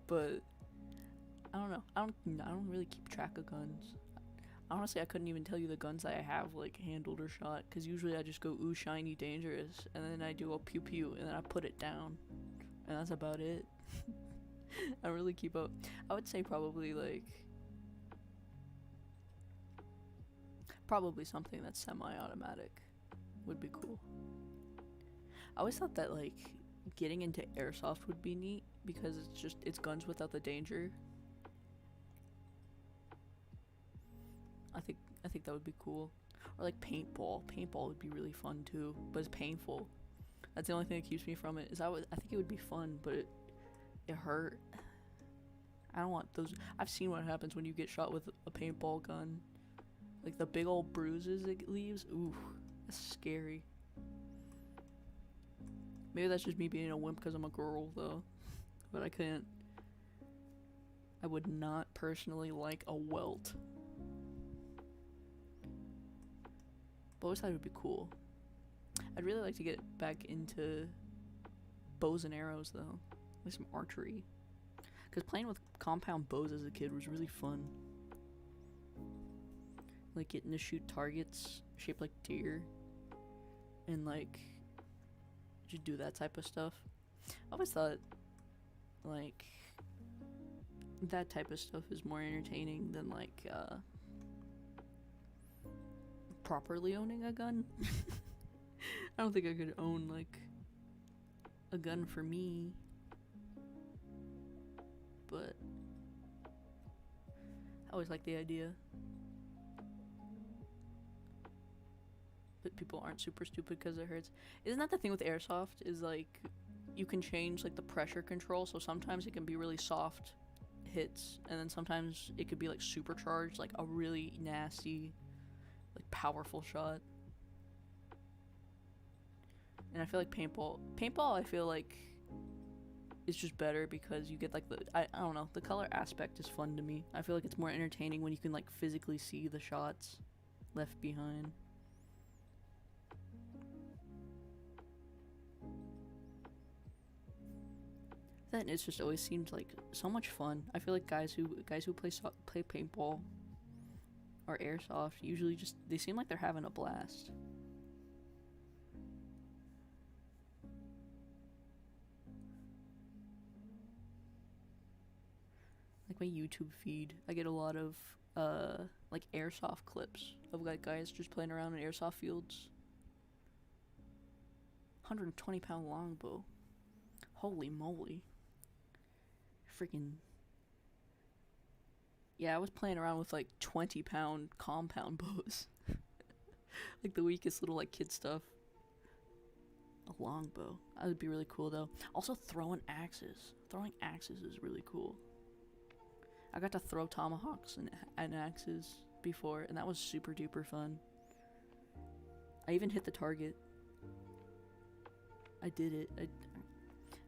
But I don't know. I don't really keep track of guns. Honestly, I couldn't even tell you the guns that I have like handled or shot, because usually I just go ooh shiny dangerous, and then I do a pew pew, and then I put it down, and that's about it. I don't really keep up. I would say probably something that's semi-automatic would be cool. I always thought that like getting into airsoft would be neat because it's guns without the danger. I think that would be cool. Or like paintball. Paintball would be really fun too, but it's painful. That's the only thing that keeps me from it. I think it would be fun, but it hurt. I don't want those. I've seen what happens when you get shot with a paintball gun. Like the big old bruises it leaves. Ooh, that's scary. Maybe that's just me being a wimp because I'm a girl though. But I couldn't. I would not personally like a welt. But I always thought it would be cool. I'd really like to get back into bows and arrows though. Like some archery. Because playing with compound bows as a kid was really fun. Like getting to shoot targets shaped like deer. And like just do that type of stuff. I always thought like that type of stuff is more entertaining than like properly owning a gun. I don't think I could own like a gun for me, but I always like the idea. But people aren't super stupid because it hurts. Isn't that the thing with airsoft? Is like you can change like the pressure control, so sometimes it can be really soft hits, and then sometimes it could be like supercharged, like a really nasty, like powerful shot. And I feel like paintball I feel like is just better because you get like I don't know, the color aspect is fun to me. I feel like it's more entertaining when you can like physically see the shots left behind. Then it's just always seemed like so much fun. I feel like guys who play paintball or airsoft usually just they seem like they're having a blast. Like my YouTube feed, I get a lot of like airsoft clips of like guys just playing around in airsoft fields. 120-pound longbow. Holy moly. Freaking. Yeah, I was playing around with like 20-pound compound bows. Like the weakest little like kid stuff. A longbow. That would be really cool though. Also throwing axes. Throwing axes is really cool. I got to throw tomahawks and axes before, and that was super duper fun. I even hit the target. I did it.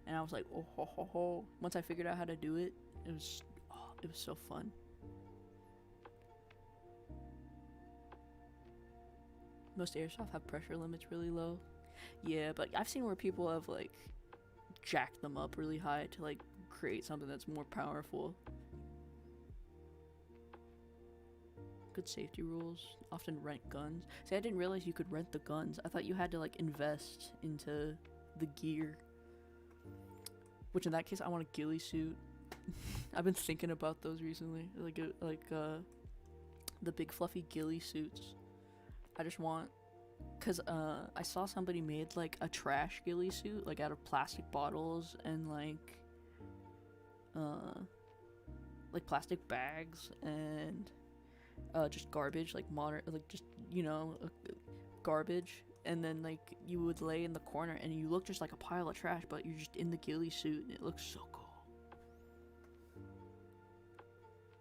And I was like, oh ho ho ho. Once I figured out how to do it, it was so fun. Most airsoft have pressure limits really low. Yeah, but I've seen where people have like jacked them up really high to like create something that's more powerful. Good safety rules. Often rent guns. See, I didn't realize you could rent the guns. I thought you had to like invest into the gear. Which in that case, I want a ghillie suit. I've been thinking about those recently. Like the big fluffy ghillie suits. I just want, cause I saw somebody made like a trash ghillie suit, like out of plastic bottles and like plastic bags and just garbage, like modern, like just garbage. And then like you would lay in the corner and you look just like a pile of trash, but you're just in the ghillie suit and it looks so cool.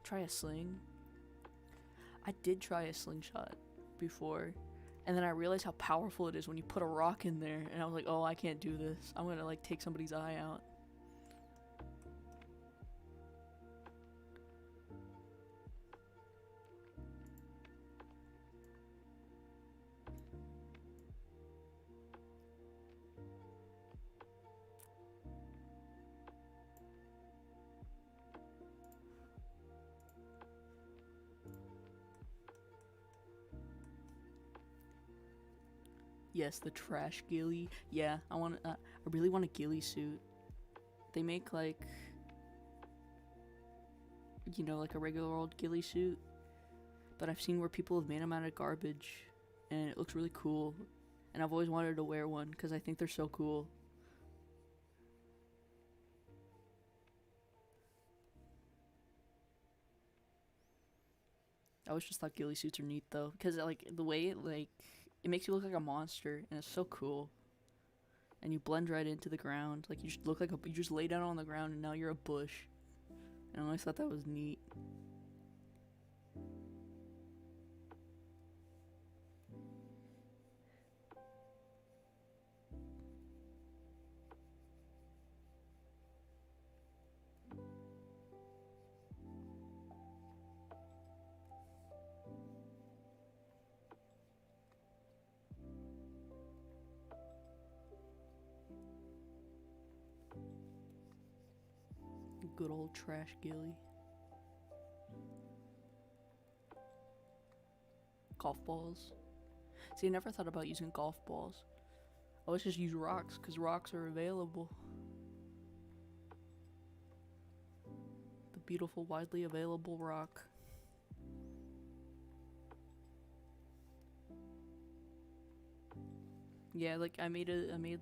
Try a sling. I did try a slingshot before, and then I realized how powerful it is when you put a rock in there, and I was like, oh, I can't do this. I'm gonna like take somebody's eye out. Yes, the trash ghillie. Yeah, I really want a ghillie suit. They make like, like a regular old ghillie suit, but I've seen where people have made them out of garbage, and it looks really cool. And I've always wanted to wear one because I think they're so cool. I always just thought ghillie suits are neat though, because like the way it makes you look like a monster, and it's so cool. And you blend right into the ground, like you just look like you just lay down on the ground, and now you're a bush. And I always thought that was neat. Good old trash ghillie. Golf balls. See, I never thought about using golf balls. I always just use rocks, because rocks are available. The beautiful, widely available rock. Yeah, like I made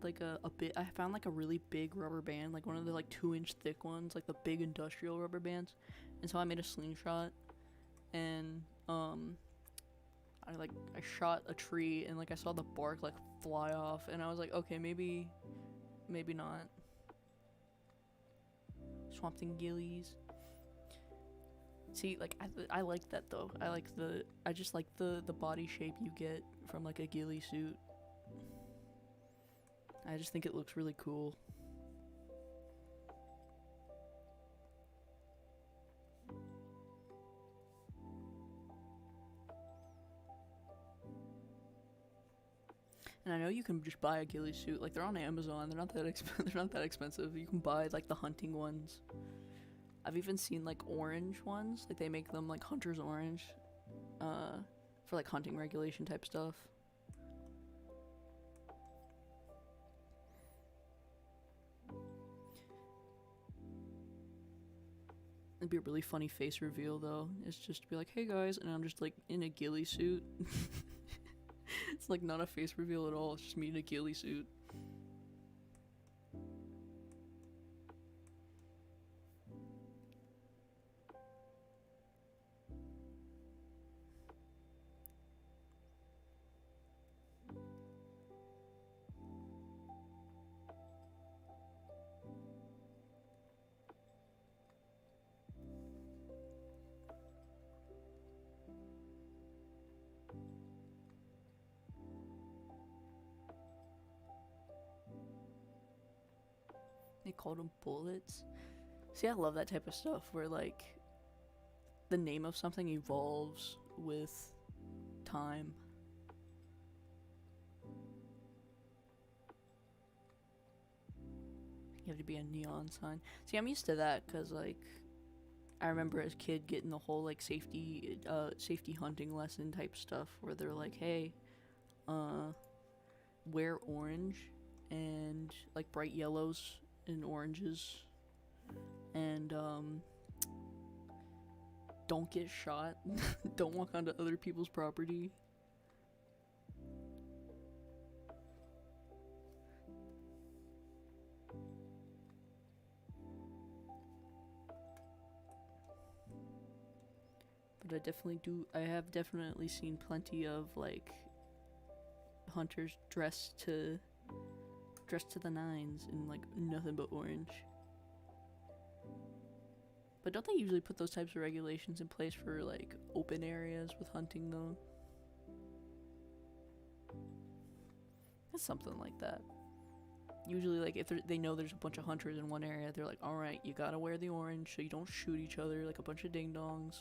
like a bit. I found like a really big rubber band, like one of the like 2-inch thick ones, like the big industrial rubber bands. And so I made a slingshot, and I shot a tree, and like I saw the bark like fly off, and I was like, okay, maybe not. Swamp Thing gillies. See, like I like that though. I just like the body shape you get from like a ghillie suit. I just think it looks really cool. And I know you can just buy a ghillie suit. Like, they're on Amazon. They're not that they're not that expensive. You can buy like the hunting ones. I've even seen like orange ones. Like they make them like hunter's orange, for like hunting regulation type stuff. It'd be a really funny face reveal though. It's just to be like, hey guys, and I'm just like in a ghillie suit. It's like not a face reveal at all. It's just me in a ghillie suit. They called them bullets. See, I love that type of stuff where like the name of something evolves with time. You have to be a neon sign. See, I'm used to that because like I remember as a kid getting the whole like safety hunting lesson type stuff where they're like, hey, wear orange and like bright yellows and oranges, and don't get shot. Don't walk onto other people's property. But I have definitely seen plenty of like hunters dressed to the nines in like nothing but orange. But don't they usually put those types of regulations in place for like open areas with hunting though? It's something like that. Usually, like if they know there's a bunch of hunters in one area, they're like, all right, you gotta wear the orange so you don't shoot each other like a bunch of ding dongs.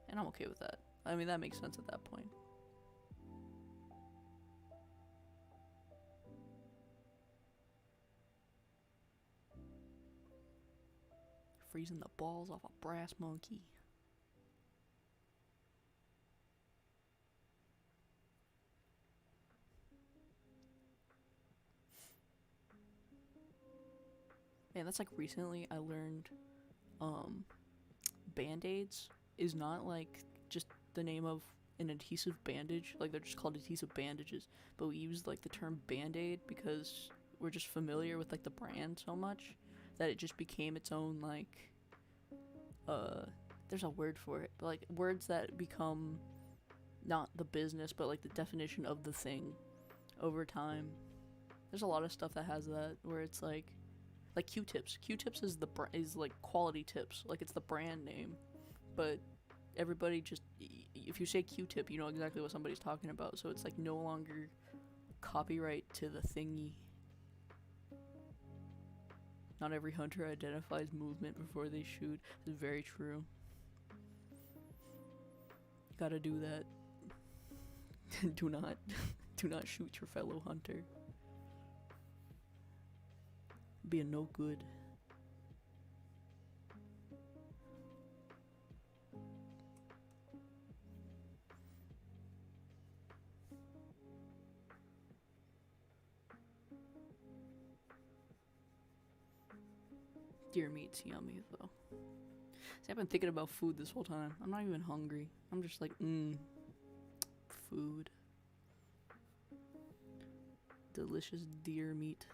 And I'm okay with that. I mean, that makes sense at that point. Freezing the balls off a brass monkey. Man, that's like recently I learned Band-Aids is not like just the name of an adhesive bandage. Like they're just called adhesive bandages. But we use like the term Band-Aid because we're just familiar with like the brand so much that it just became its own like there's a word for it, but like words that become not the business but like the definition of the thing over time. There's a lot of stuff that has that where it's like Q-tips. Q-tips is is like quality tips, like it's the brand name, but everybody just, if you say Q-tip, you know exactly what somebody's talking about, so it's like no longer copyright to the thingy. Not every hunter identifies movement before they shoot. It's very true. You gotta do that. do not shoot your fellow hunter. Being no good. Deer meat's yummy though. See, I've been thinking about food this whole time. I'm not even hungry. I'm just like, food. Delicious deer meat.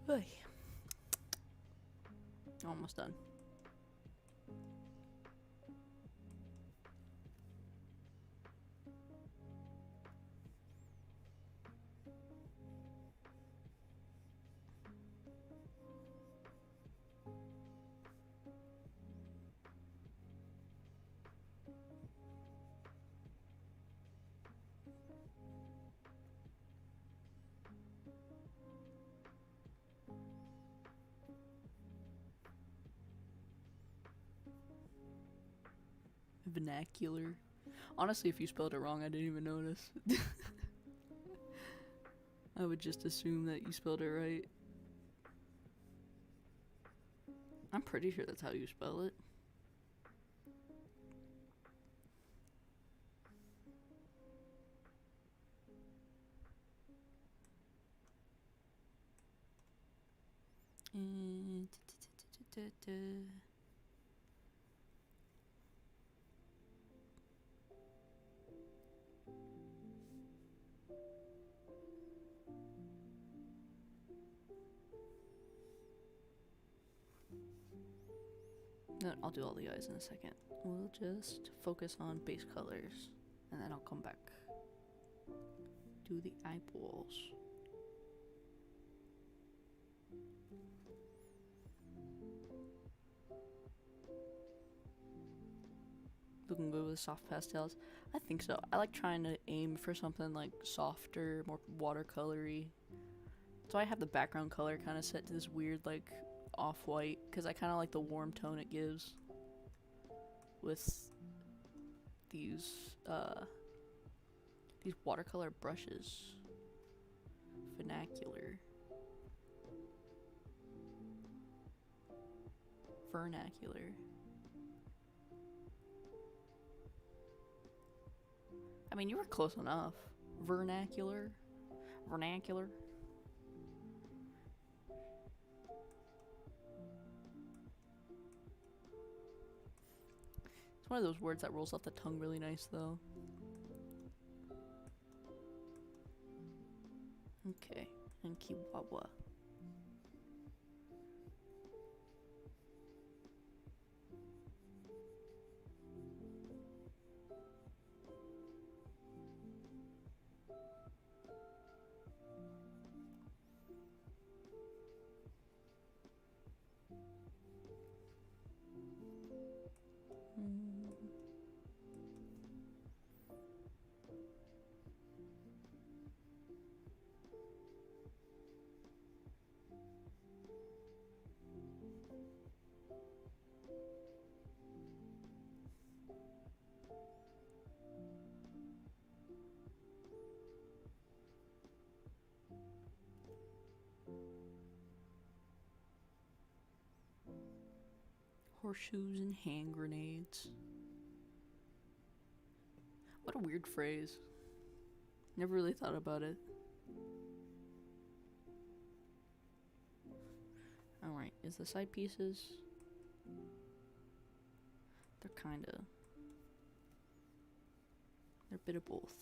Hey. Almost done. Vernacular. Honestly, if you spelled it wrong, I didn't even notice. I would just assume that you spelled it right. I'm pretty sure that's how you spell it. I'll do all the eyes in a second. We'll just focus on base colors, and then I'll come back. Do the eyeballs. Looking good with soft pastels? I think so. I like trying to aim for something like softer, more watercolory. So I have the background color kind of set to this weird like off-white because I kind of like the warm tone it gives with these watercolor brushes. Vernacular. I mean, you were close enough. Vernacular. It's one of those words that rolls off the tongue really nice, though. Okay, and Chihuahua. Horseshoes and hand grenades. What a weird phrase. Never really thought about it. Alright, is the side pieces? They're kinda. They're a bit of both.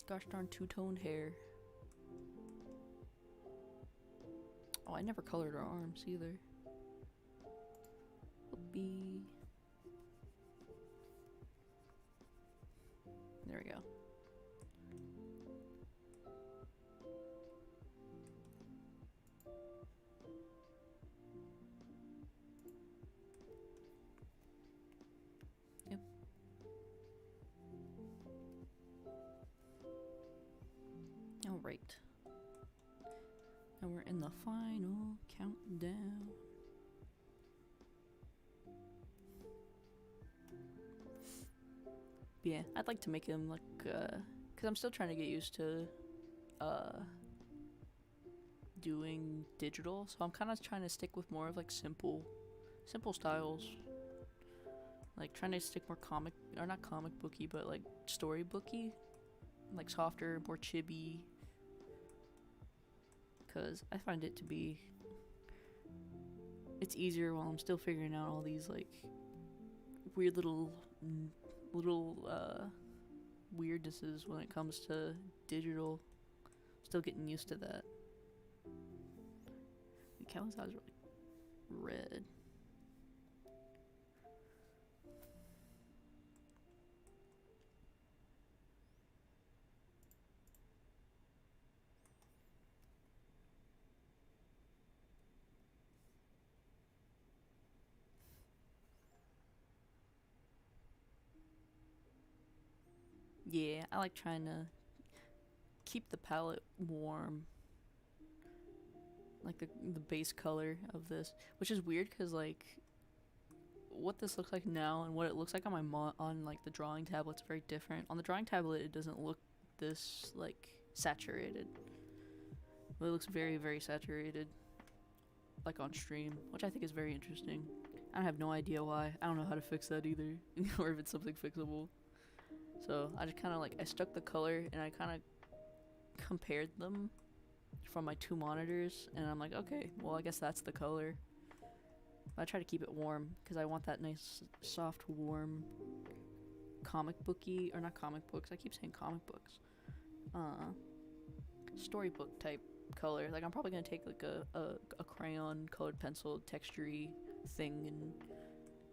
Gosh darn two-toned hair. Oh, I never colored her arms either. be. There we go. Yep. All right. And we're in the final countdown. Yeah, I'd like to make him like, cause I'm still trying to get used to, doing digital. So I'm kind of trying to stick with more of like simple styles. Like trying to stick more comic, or not comic booky, but like storybooky, like softer, more chibi. Cause I find it to be, it's easier while I'm still figuring out all these like weird little weirdnesses when it comes to digital. Still getting used to that. The Calvin's eyes are like red. Yeah, I like trying to keep the palette warm, like the base color of this, which is weird because like what this looks like now and what it looks like on my on like the drawing tablet's very different. On the drawing tablet, it doesn't look this like saturated. It looks very, very saturated, like on stream, which I think is very interesting. I have no idea why. I don't know how to fix that either, or if it's something fixable. So I just kind of like, I stuck the color and I kind of compared them from my two monitors, and I'm like, okay, well I guess that's the color. I try to keep it warm because I want that nice, soft, warm, comic booky, or not comic books, I keep saying comic books, storybook type color. Like I'm probably gonna take like a crayon colored pencil textury thing and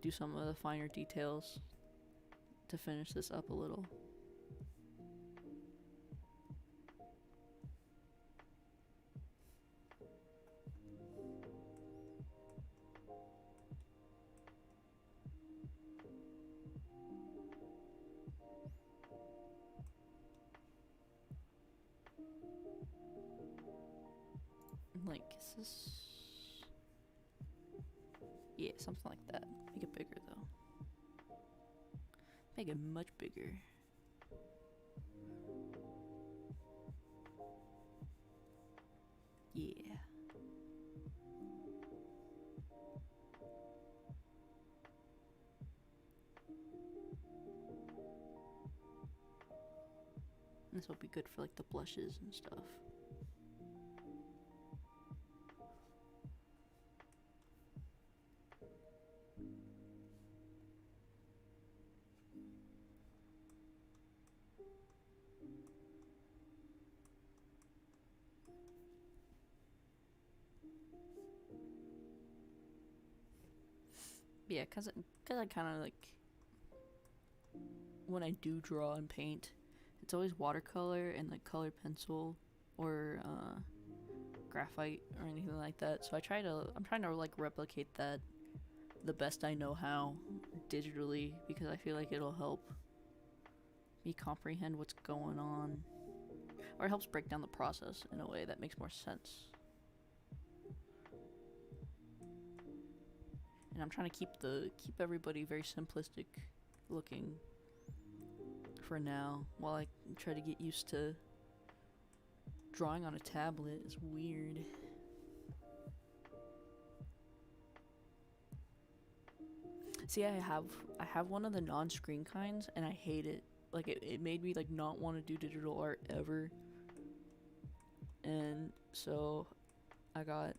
do some of the finer details to finish this up a little. Like, is this... Yeah, something like that. Make it bigger though. Make it much bigger. Yeah. This will be good for like the blushes and stuff. Yeah, cause I kind of like, when I do draw and paint, it's always watercolor and like colored pencil or graphite or anything like that. So I'm trying to like replicate that the best I know how digitally, because I feel like it'll help me comprehend what's going on, or it helps break down the process in a way that makes more sense. And I'm trying to keep everybody very simplistic looking for now, while I try to get used to drawing on a tablet. Is weird. See, I have one of the non-screen kinds, and I hate it. Like it made me like not want to do digital art ever. And so I got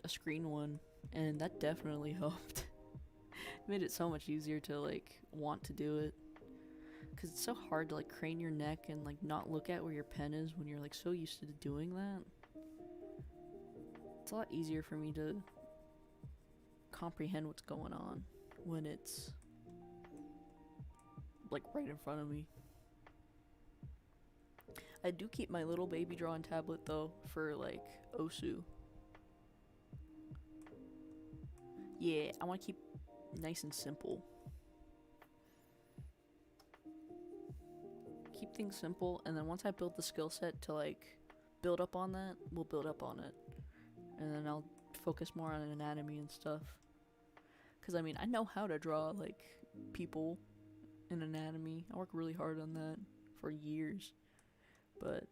a screen one, and that definitely helped. Made it so much easier to like want to do it, because it's so hard to like crane your neck and like not look at where your pen is when you're like so used to doing that. It's a lot easier for me to comprehend what's going on when it's like right in front of me. I do keep my little baby drawing tablet though for like Osu. Yeah, I want to keep nice and simple. Keep things simple, and then once I build the skill set to like build up on that, we'll build up on it. And then I'll focus more on anatomy and stuff. Cause I mean, I know how to draw like people in anatomy. I work really hard on that for years. But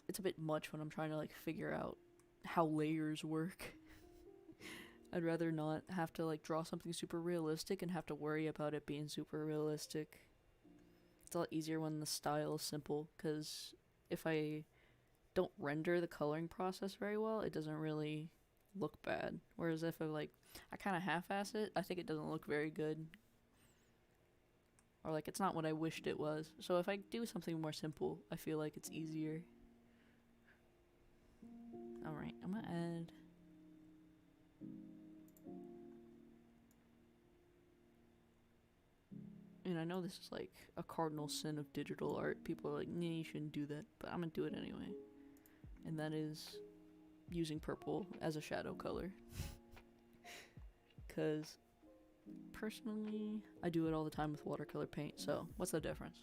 it's a bit much when I'm trying to like figure out how layers work. I'd rather not have to like draw something super realistic and have to worry about it being super realistic. It's a lot easier when the style is simple, because if I don't render the coloring process very well, it doesn't really look bad. Whereas if I kind of half-ass it, I think it doesn't look very good. Or like it's not what I wished it was. So if I do something more simple, I feel like it's easier. Alright, I'm gonna add... And I know this is like a cardinal sin of digital art. People are like, nah, you shouldn't do that. But I'm gonna do it anyway. And that is using purple as a shadow color. Because personally, I do it all the time with watercolor paint. So what's the difference?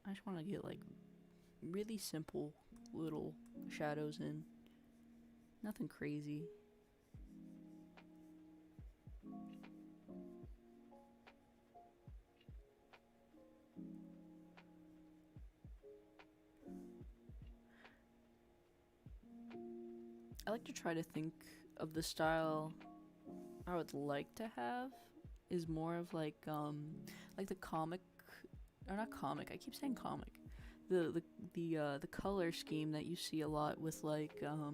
I just want to get like really simple little shadows in. Nothing crazy. I like to try to think of the style I would like to have is more of like the comic, or not comic, I keep saying comic. The color scheme that you see a lot with like oh,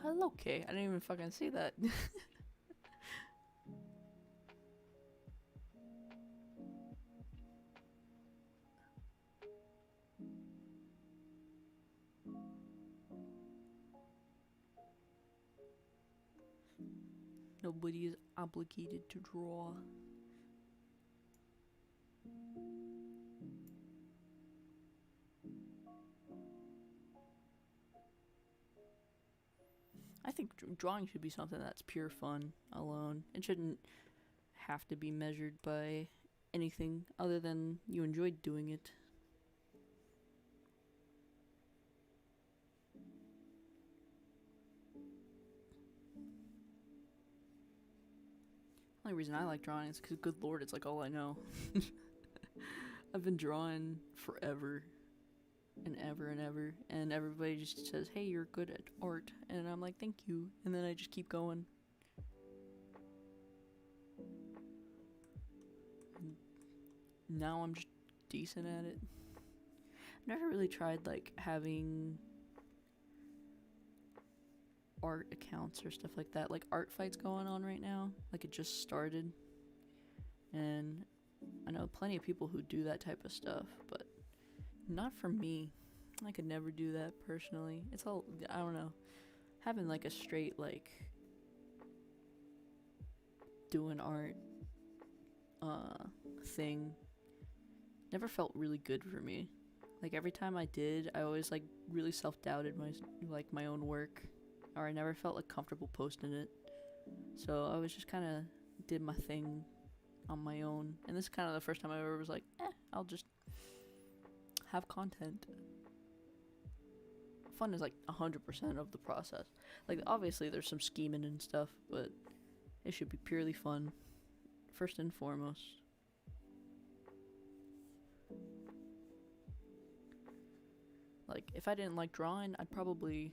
hello, Kay. I didn't even fucking see that. Nobody is obligated to draw. I think drawing should be something that's pure fun alone. It shouldn't have to be measured by anything other than you enjoyed doing it. The only reason I like drawing is because, good lord, it's like all I know. I've been drawing forever and ever and ever, and everybody just says, hey, you're good at art, and I'm like, thank you, and then I just keep going. And now I'm just decent at it. I've never really tried like having art accounts or stuff like that. Like art fights going on right now, like it just started, and I know plenty of people who do that type of stuff, but not for me. I could never do that personally. It's all, I don't know, having like a straight like doing art thing never felt really good for me. Like every time I did, I always like really self-doubted my own work, or I never felt like comfortable posting it. So I was just kind of did my thing on my own, and this is kind of the first time I ever was like, I'll just have content. Fun is like 100% of the process. Like obviously there's some scheming and stuff, but it should be purely fun first and foremost. Like if I didn't like drawing, I'd probably,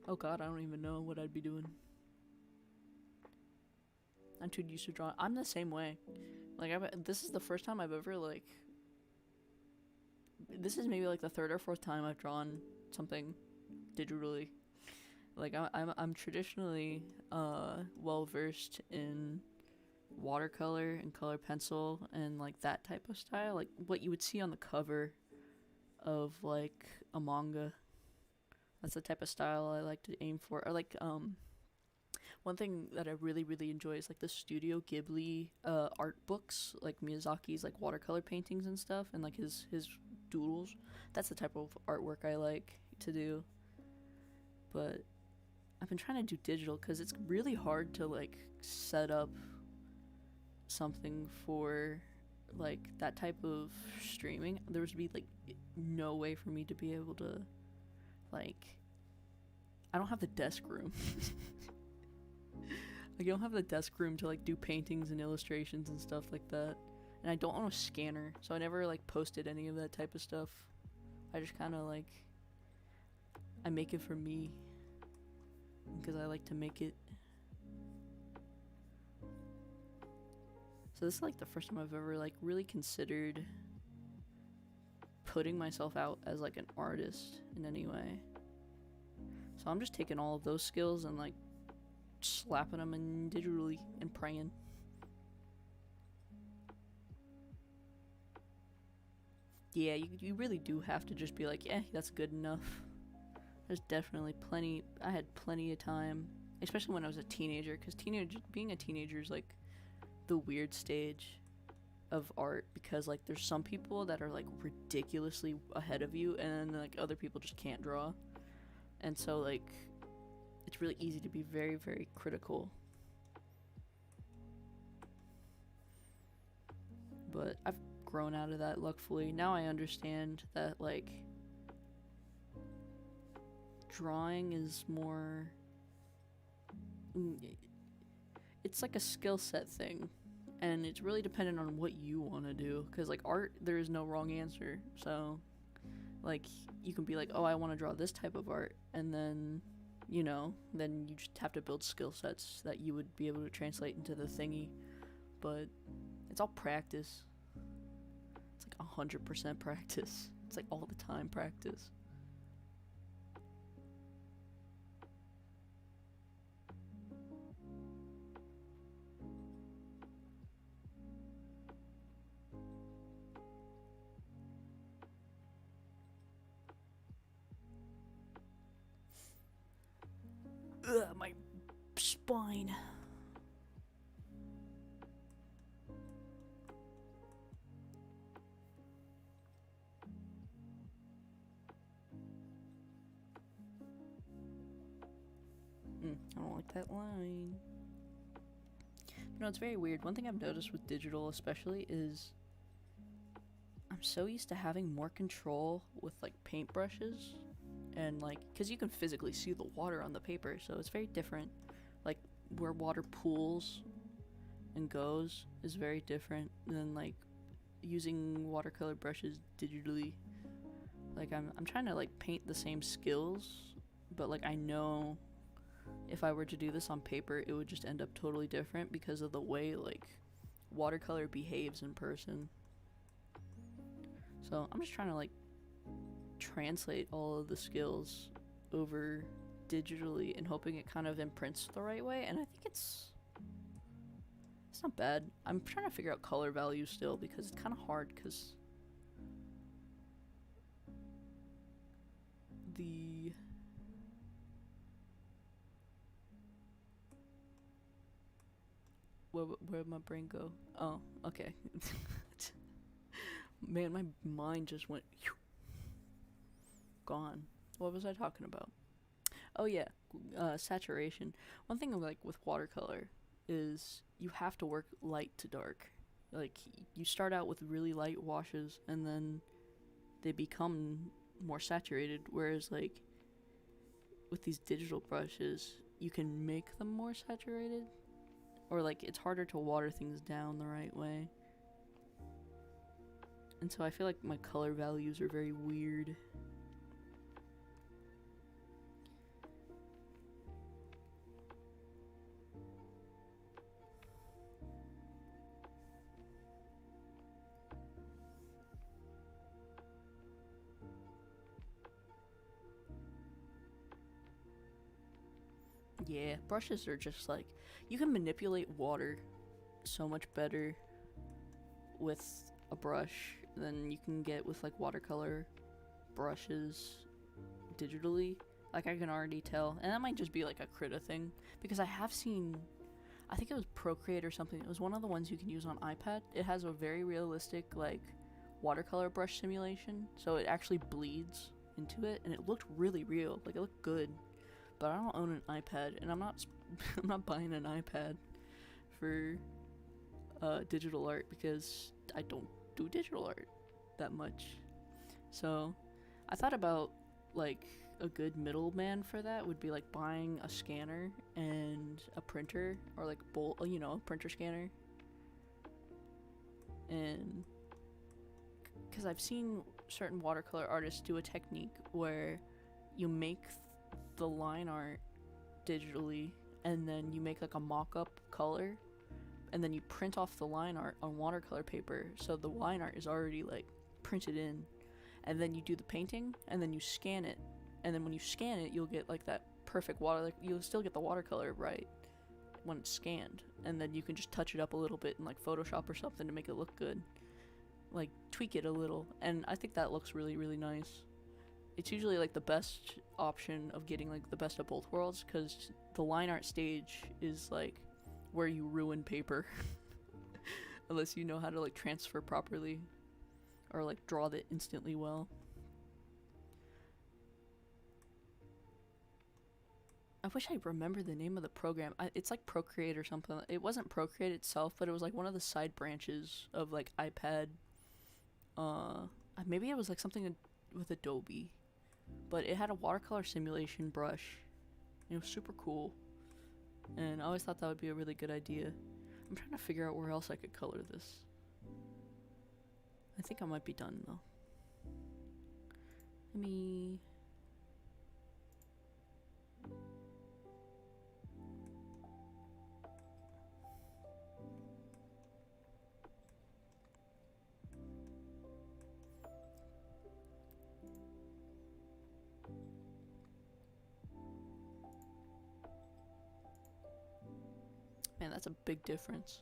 oh god, I don't even know what I'd be doing. I'm too used to drawing. I'm the same way. Like this is the first time I've ever like, this is maybe like the third or fourth time I've drawn something digitally. Like I'm traditionally well versed in watercolor and color pencil and like that type of style, like what you would see on the cover of like a manga. That's the type of style I like to aim for. Or like one thing that I really enjoy is like the Studio Ghibli art books, like Miyazaki's like watercolor paintings and stuff, and like his doodles. That's the type of artwork I like to do. But I've been trying to do digital because it's really hard to like set up something for like that type of streaming. There would be like no way for me to be able to like, I don't have the desk room. Like I don't have the desk room to like do paintings and illustrations and stuff like that, and I don't own a scanner, so I never like posted any of that type of stuff. I just kind of like, I make it for me because I like to make it. So this is like the first time I've ever like really considered putting myself out as like an artist in any way. So I'm just taking all of those skills and like slapping them in digitally and praying. Yeah, you really do have to just be like, yeah, that's good enough. There's definitely plenty, I had plenty of time, especially when I was a teenager, because being a teenager is like the weird stage of art, because like there's some people that are like ridiculously ahead of you, and then like other people just can't draw, and so like it's really easy to be very critical. But I've grown out of that, luckily. Now I understand that like drawing is more, it's like a skill set thing, and it's really dependent on what you want to do, because like art, there is no wrong answer. So like you can be like, oh, I want to draw this type of art, and then then you just have to build skill sets that you would be able to translate into the thingy. But it's all practice. It's like 100% practice. It's like all the time practice. Ugh, my spine. I don't like that line. No, it's very weird. One thing I've noticed with digital especially is I'm so used to having more control with like paintbrushes, and like because you can physically see the water on the paper, so it's very different. Like where water pools and goes is very different than like using watercolor brushes digitally. Like I'm trying to like paint the same skills, but like I know if I were to do this on paper, it would just end up totally different because of the way like watercolor behaves in person. So I'm just trying to like translate all of the skills over digitally and hoping it kind of imprints the right way, and I think it's not bad. I'm trying to figure out color value still because it's kind of hard, because the Where'd my brain go? Oh, okay. Man, my mind just went gone. What was I talking about? Oh yeah, saturation. One thing like with watercolor is you have to work light to dark. Like you start out with really light washes and then they become more saturated, whereas like with these digital brushes, you can make them more saturated, or like it's harder to water things down the right way. And so I feel like my color values are very weird. Yeah, brushes are just like, you can manipulate water so much better with a brush than you can get with like watercolor brushes digitally. Like I can already tell, and that might just be like a Krita thing, because I have seen, I think it was Procreate or something, it was one of the ones you can use on iPad. It has a very realistic like watercolor brush simulation, so it actually bleeds into it, and it looked really real, like it looked good. But I don't own an iPad, and I'm not I'm not buying an iPad for digital art because I don't do digital art that much. So I thought about like a good middleman for that would be like buying a scanner and a printer, or like a printer scanner. And because I've seen certain watercolor artists do a technique where you make the line art digitally and then you make like a mock-up color and then you print off the line art on watercolor paper, so the line art is already like printed in, and then you do the painting and then you scan it, and then when you scan it you'll get like that perfect water, like you'll still get the watercolor right when it's scanned, and then you can just touch it up a little bit in like Photoshop or something to make it look good, like tweak it a little, and I think that looks really, really nice. It's usually like the best option of getting like the best of both worlds, because the line art stage is like where you ruin paper unless you know how to like transfer properly or like draw it instantly well. I wish I remembered the name of the program. It's like Procreate or something. It wasn't Procreate itself, but it was like one of the side branches of like iPad. Maybe it was like something with Adobe, but it had a watercolor simulation brush. It was super cool, and I always thought that would be a really good idea. I'm trying to figure out where else I could color this. I think I might be done though. Let me... Man, that's a big difference.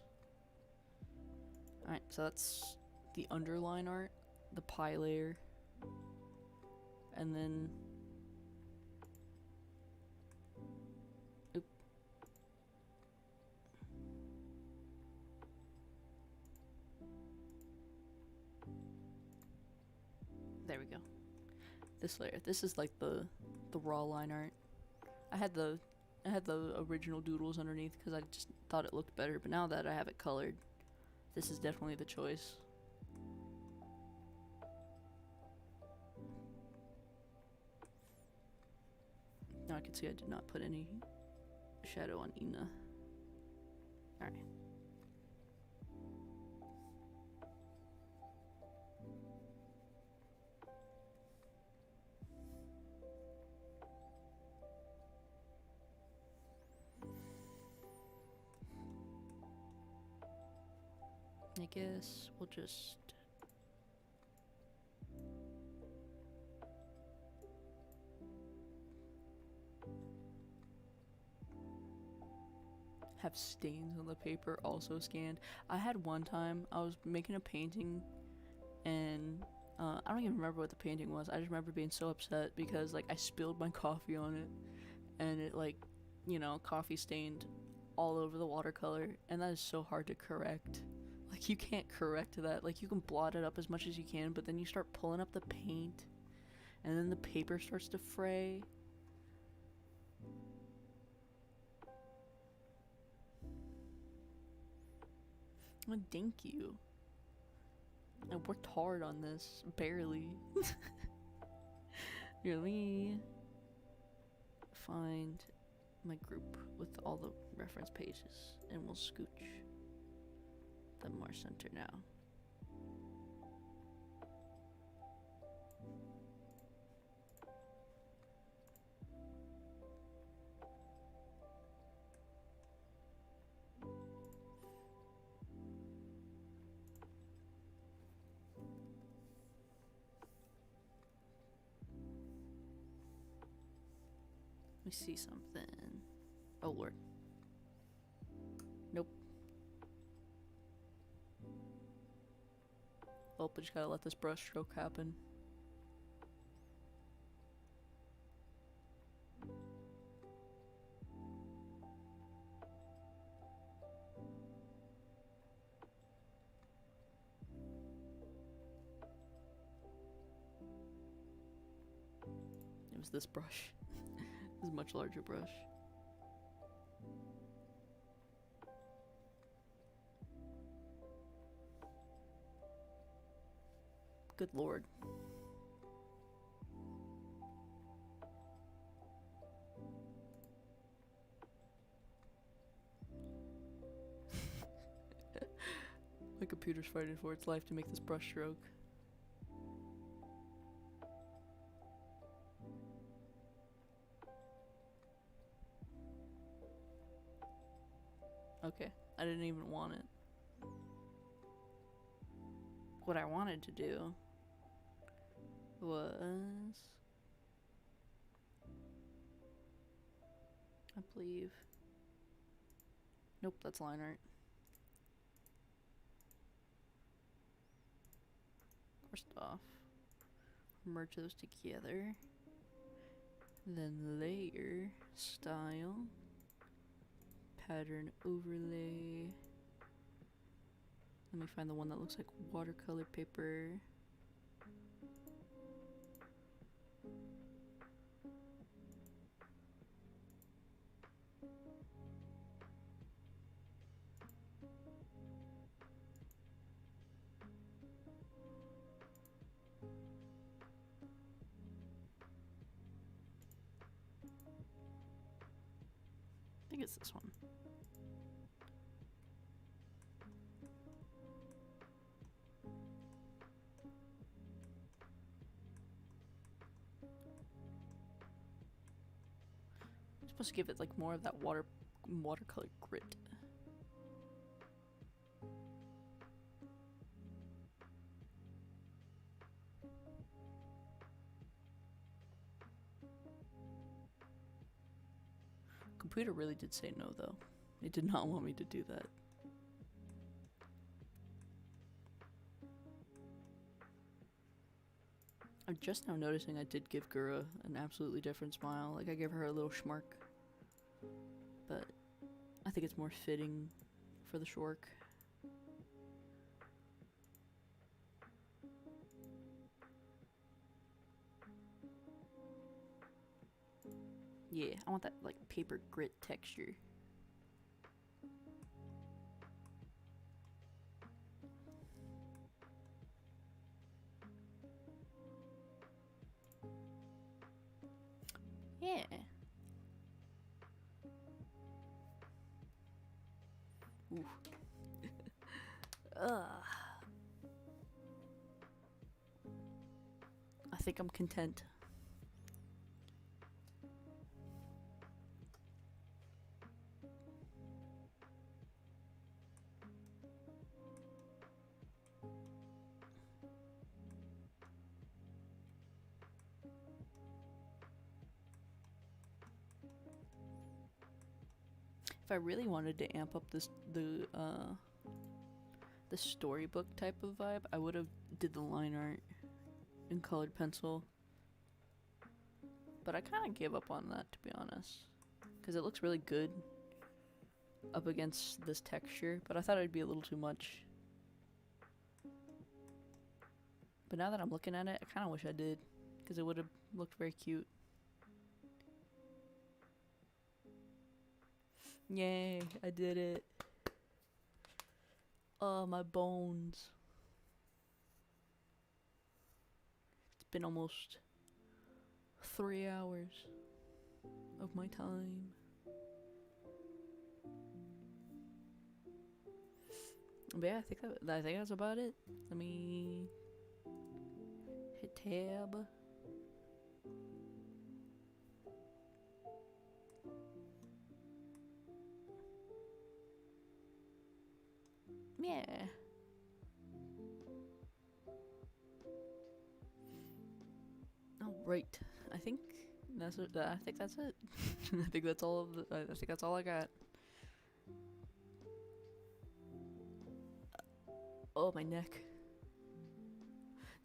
Alright, so that's the underline art, the pie layer, and then... Oop. There we go. This layer. This is like the raw line art. I had the original doodles underneath because I just thought it looked better, but now that I have it colored, this is definitely the choice. Now I can see I did not put any shadow on Ina. Alright. I guess we'll just... have stains on the paper also scanned. I had one time, I was making a painting, and I don't even remember what the painting was. I just remember being so upset because like I spilled my coffee on it, and it like, you know, coffee stained all over the watercolor, and that is so hard to correct. Like, you can't correct that. Like, you can blot it up as much as you can, but then you start pulling up the paint, and then the paper starts to fray. Oh, thank you. I worked hard on this, barely. Here, let me find my group with all the reference pages, and we'll scooch them more center now. Let me see something. Oh lord. Nope. Oh, but just gotta let this brush stroke happen. It was this brush. This is a much larger brush. Good lord. My computer's fighting for its life to make this brush stroke. Okay, I didn't even want it. What I wanted to do was, I believe, nope, that's line art. First off, merge those together, then layer, style, pattern overlay. Let me find the one that looks like watercolor paper. I think it's this one. I'm supposed to give it like more of that watercolor grit. Computer really did say no though. It did not want me to do that. I'm just now noticing I did give Gura an absolutely different smile. Like I gave her a little schmark. But I think it's more fitting for the shork. Yeah, I want that like paper grit texture. Yeah. Ooh. Ugh. I think I'm content. If I really wanted to amp up the storybook type of vibe, I would have did the line art in colored pencil. But I kind of gave up on that, to be honest, because it looks really good. up against this texture, but I thought it'd be a little too much. But now that I'm looking at it, I kind of wish I did, because it would have looked very cute. Yay, I did it. Oh, my bones. It's been almost 3 hours of my time. But yeah, I think that's about it. Let me hit tab. Yeah. All right. I think that's it. I think that's it. I think that's all. I think that's all I got. Oh, my neck.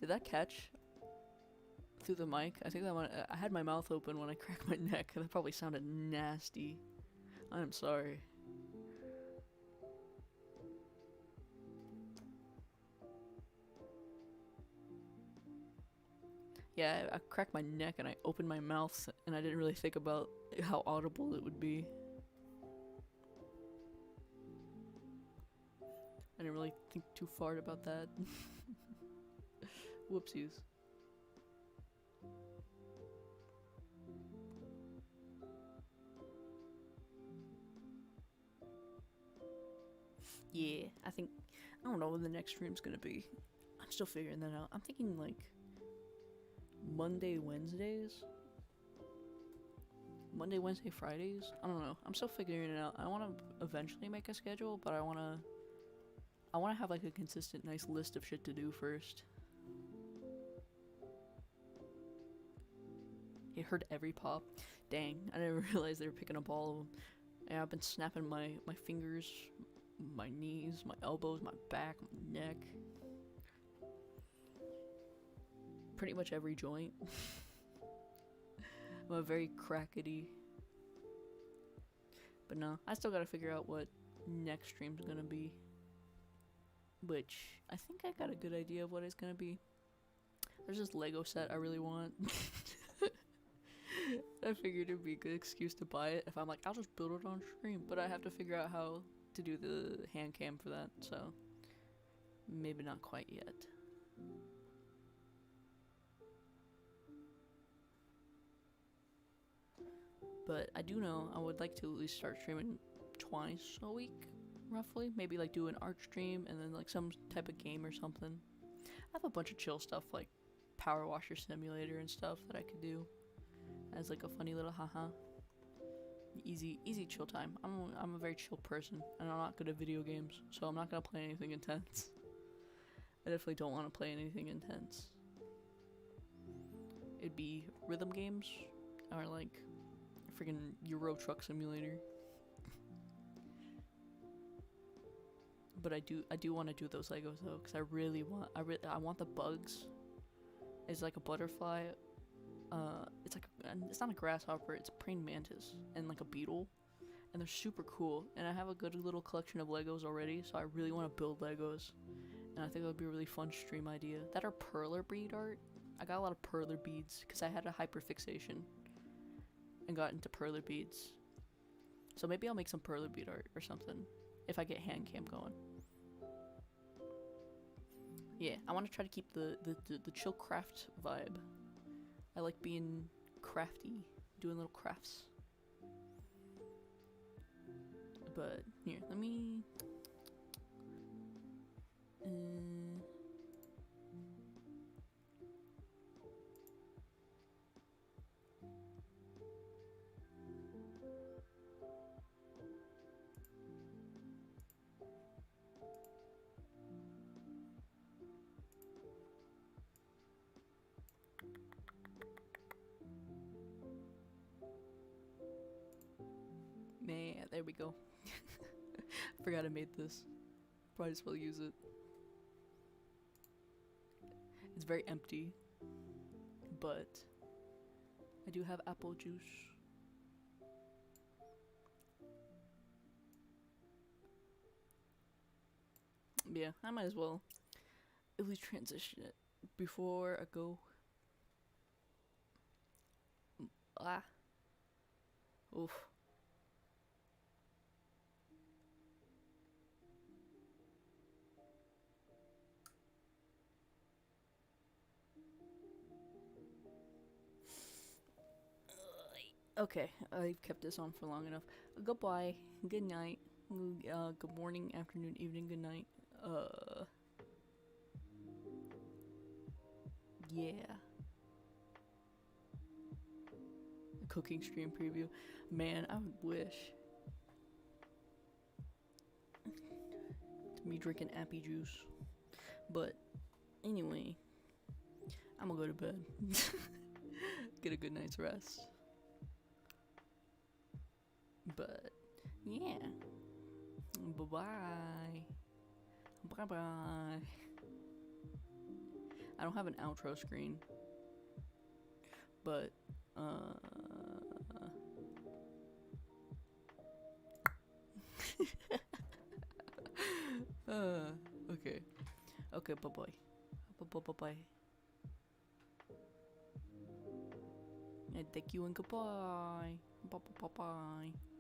Did that catch through the mic? I think that one. I had my mouth open when I cracked my neck. That probably sounded nasty. I'm sorry. Yeah, I cracked my neck and I opened my mouth and I didn't really think about how audible it would be. I didn't really think too far about that. Whoopsies. Yeah, I don't know when the next stream's gonna be. I'm still figuring that out. I'm thinking like Monday, Wednesdays? Monday, Wednesday, Fridays? I don't know. I'm still figuring it out. I want to eventually make a schedule, but I want to have like a consistent, nice list of shit to do first. It heard every pop. Dang, I didn't realize they were picking up all of them. Yeah, I've been snapping my fingers, my knees, my elbows, my back, my neck. Pretty much every joint. I'm a very crackety. But no, I still gotta figure out what next stream's gonna be. Which, I think I got a good idea of what it's gonna be. There's this Lego set I really want. I figured it'd be a good excuse to buy it if I'm like, I'll just build it on stream. But I have to figure out how to do the hand cam for that, so maybe not quite yet. But I do know I would like to at least start streaming twice a week, roughly. Maybe like do an art stream and then like some type of game or something. I have a bunch of chill stuff like Power Washer Simulator and stuff that I could do as like a funny little haha. Easy chill time. I'm a very chill person and I'm not good at video games, so I'm not gonna play anything intense. I definitely don't want to play anything intense. It'd be rhythm games or like freaking Euro Truck Simulator. But I do want to do those Legos though, because I want the bugs. It's like a butterfly. It's not a grasshopper. It's a praying mantis and like a beetle, and they're super cool. And I have a good little collection of Legos already, so I really want to build Legos. And I think that would be a really fun stream idea. That or perler bead art. I got a lot of perler beads because I had a hyperfixation and got into perler beads. So maybe I'll make some perler bead art or something if I get hand cam going. Yeah, I want to try to keep the chill craft vibe. I like being crafty, doing little crafts. But here, let me man, there we go. Forgot I made this. Might as well use it. It's very empty, but I do have apple juice. Yeah, I might as well at least transition it before I go. Ah. Oof. Okay, I've kept this on for long enough. Goodbye. Good night. Good morning, afternoon, evening, good night. Yeah. Cooking stream preview. Man, I wish. To me drinking appy juice. But anyway, I'm gonna go to bed. Get a good night's rest. But yeah. Bye bye. Bye bye. I don't have an outro screen. But okay. Okay, bye bye. Bye bye bye. And thank you and goodbye. Bye bye bye bye.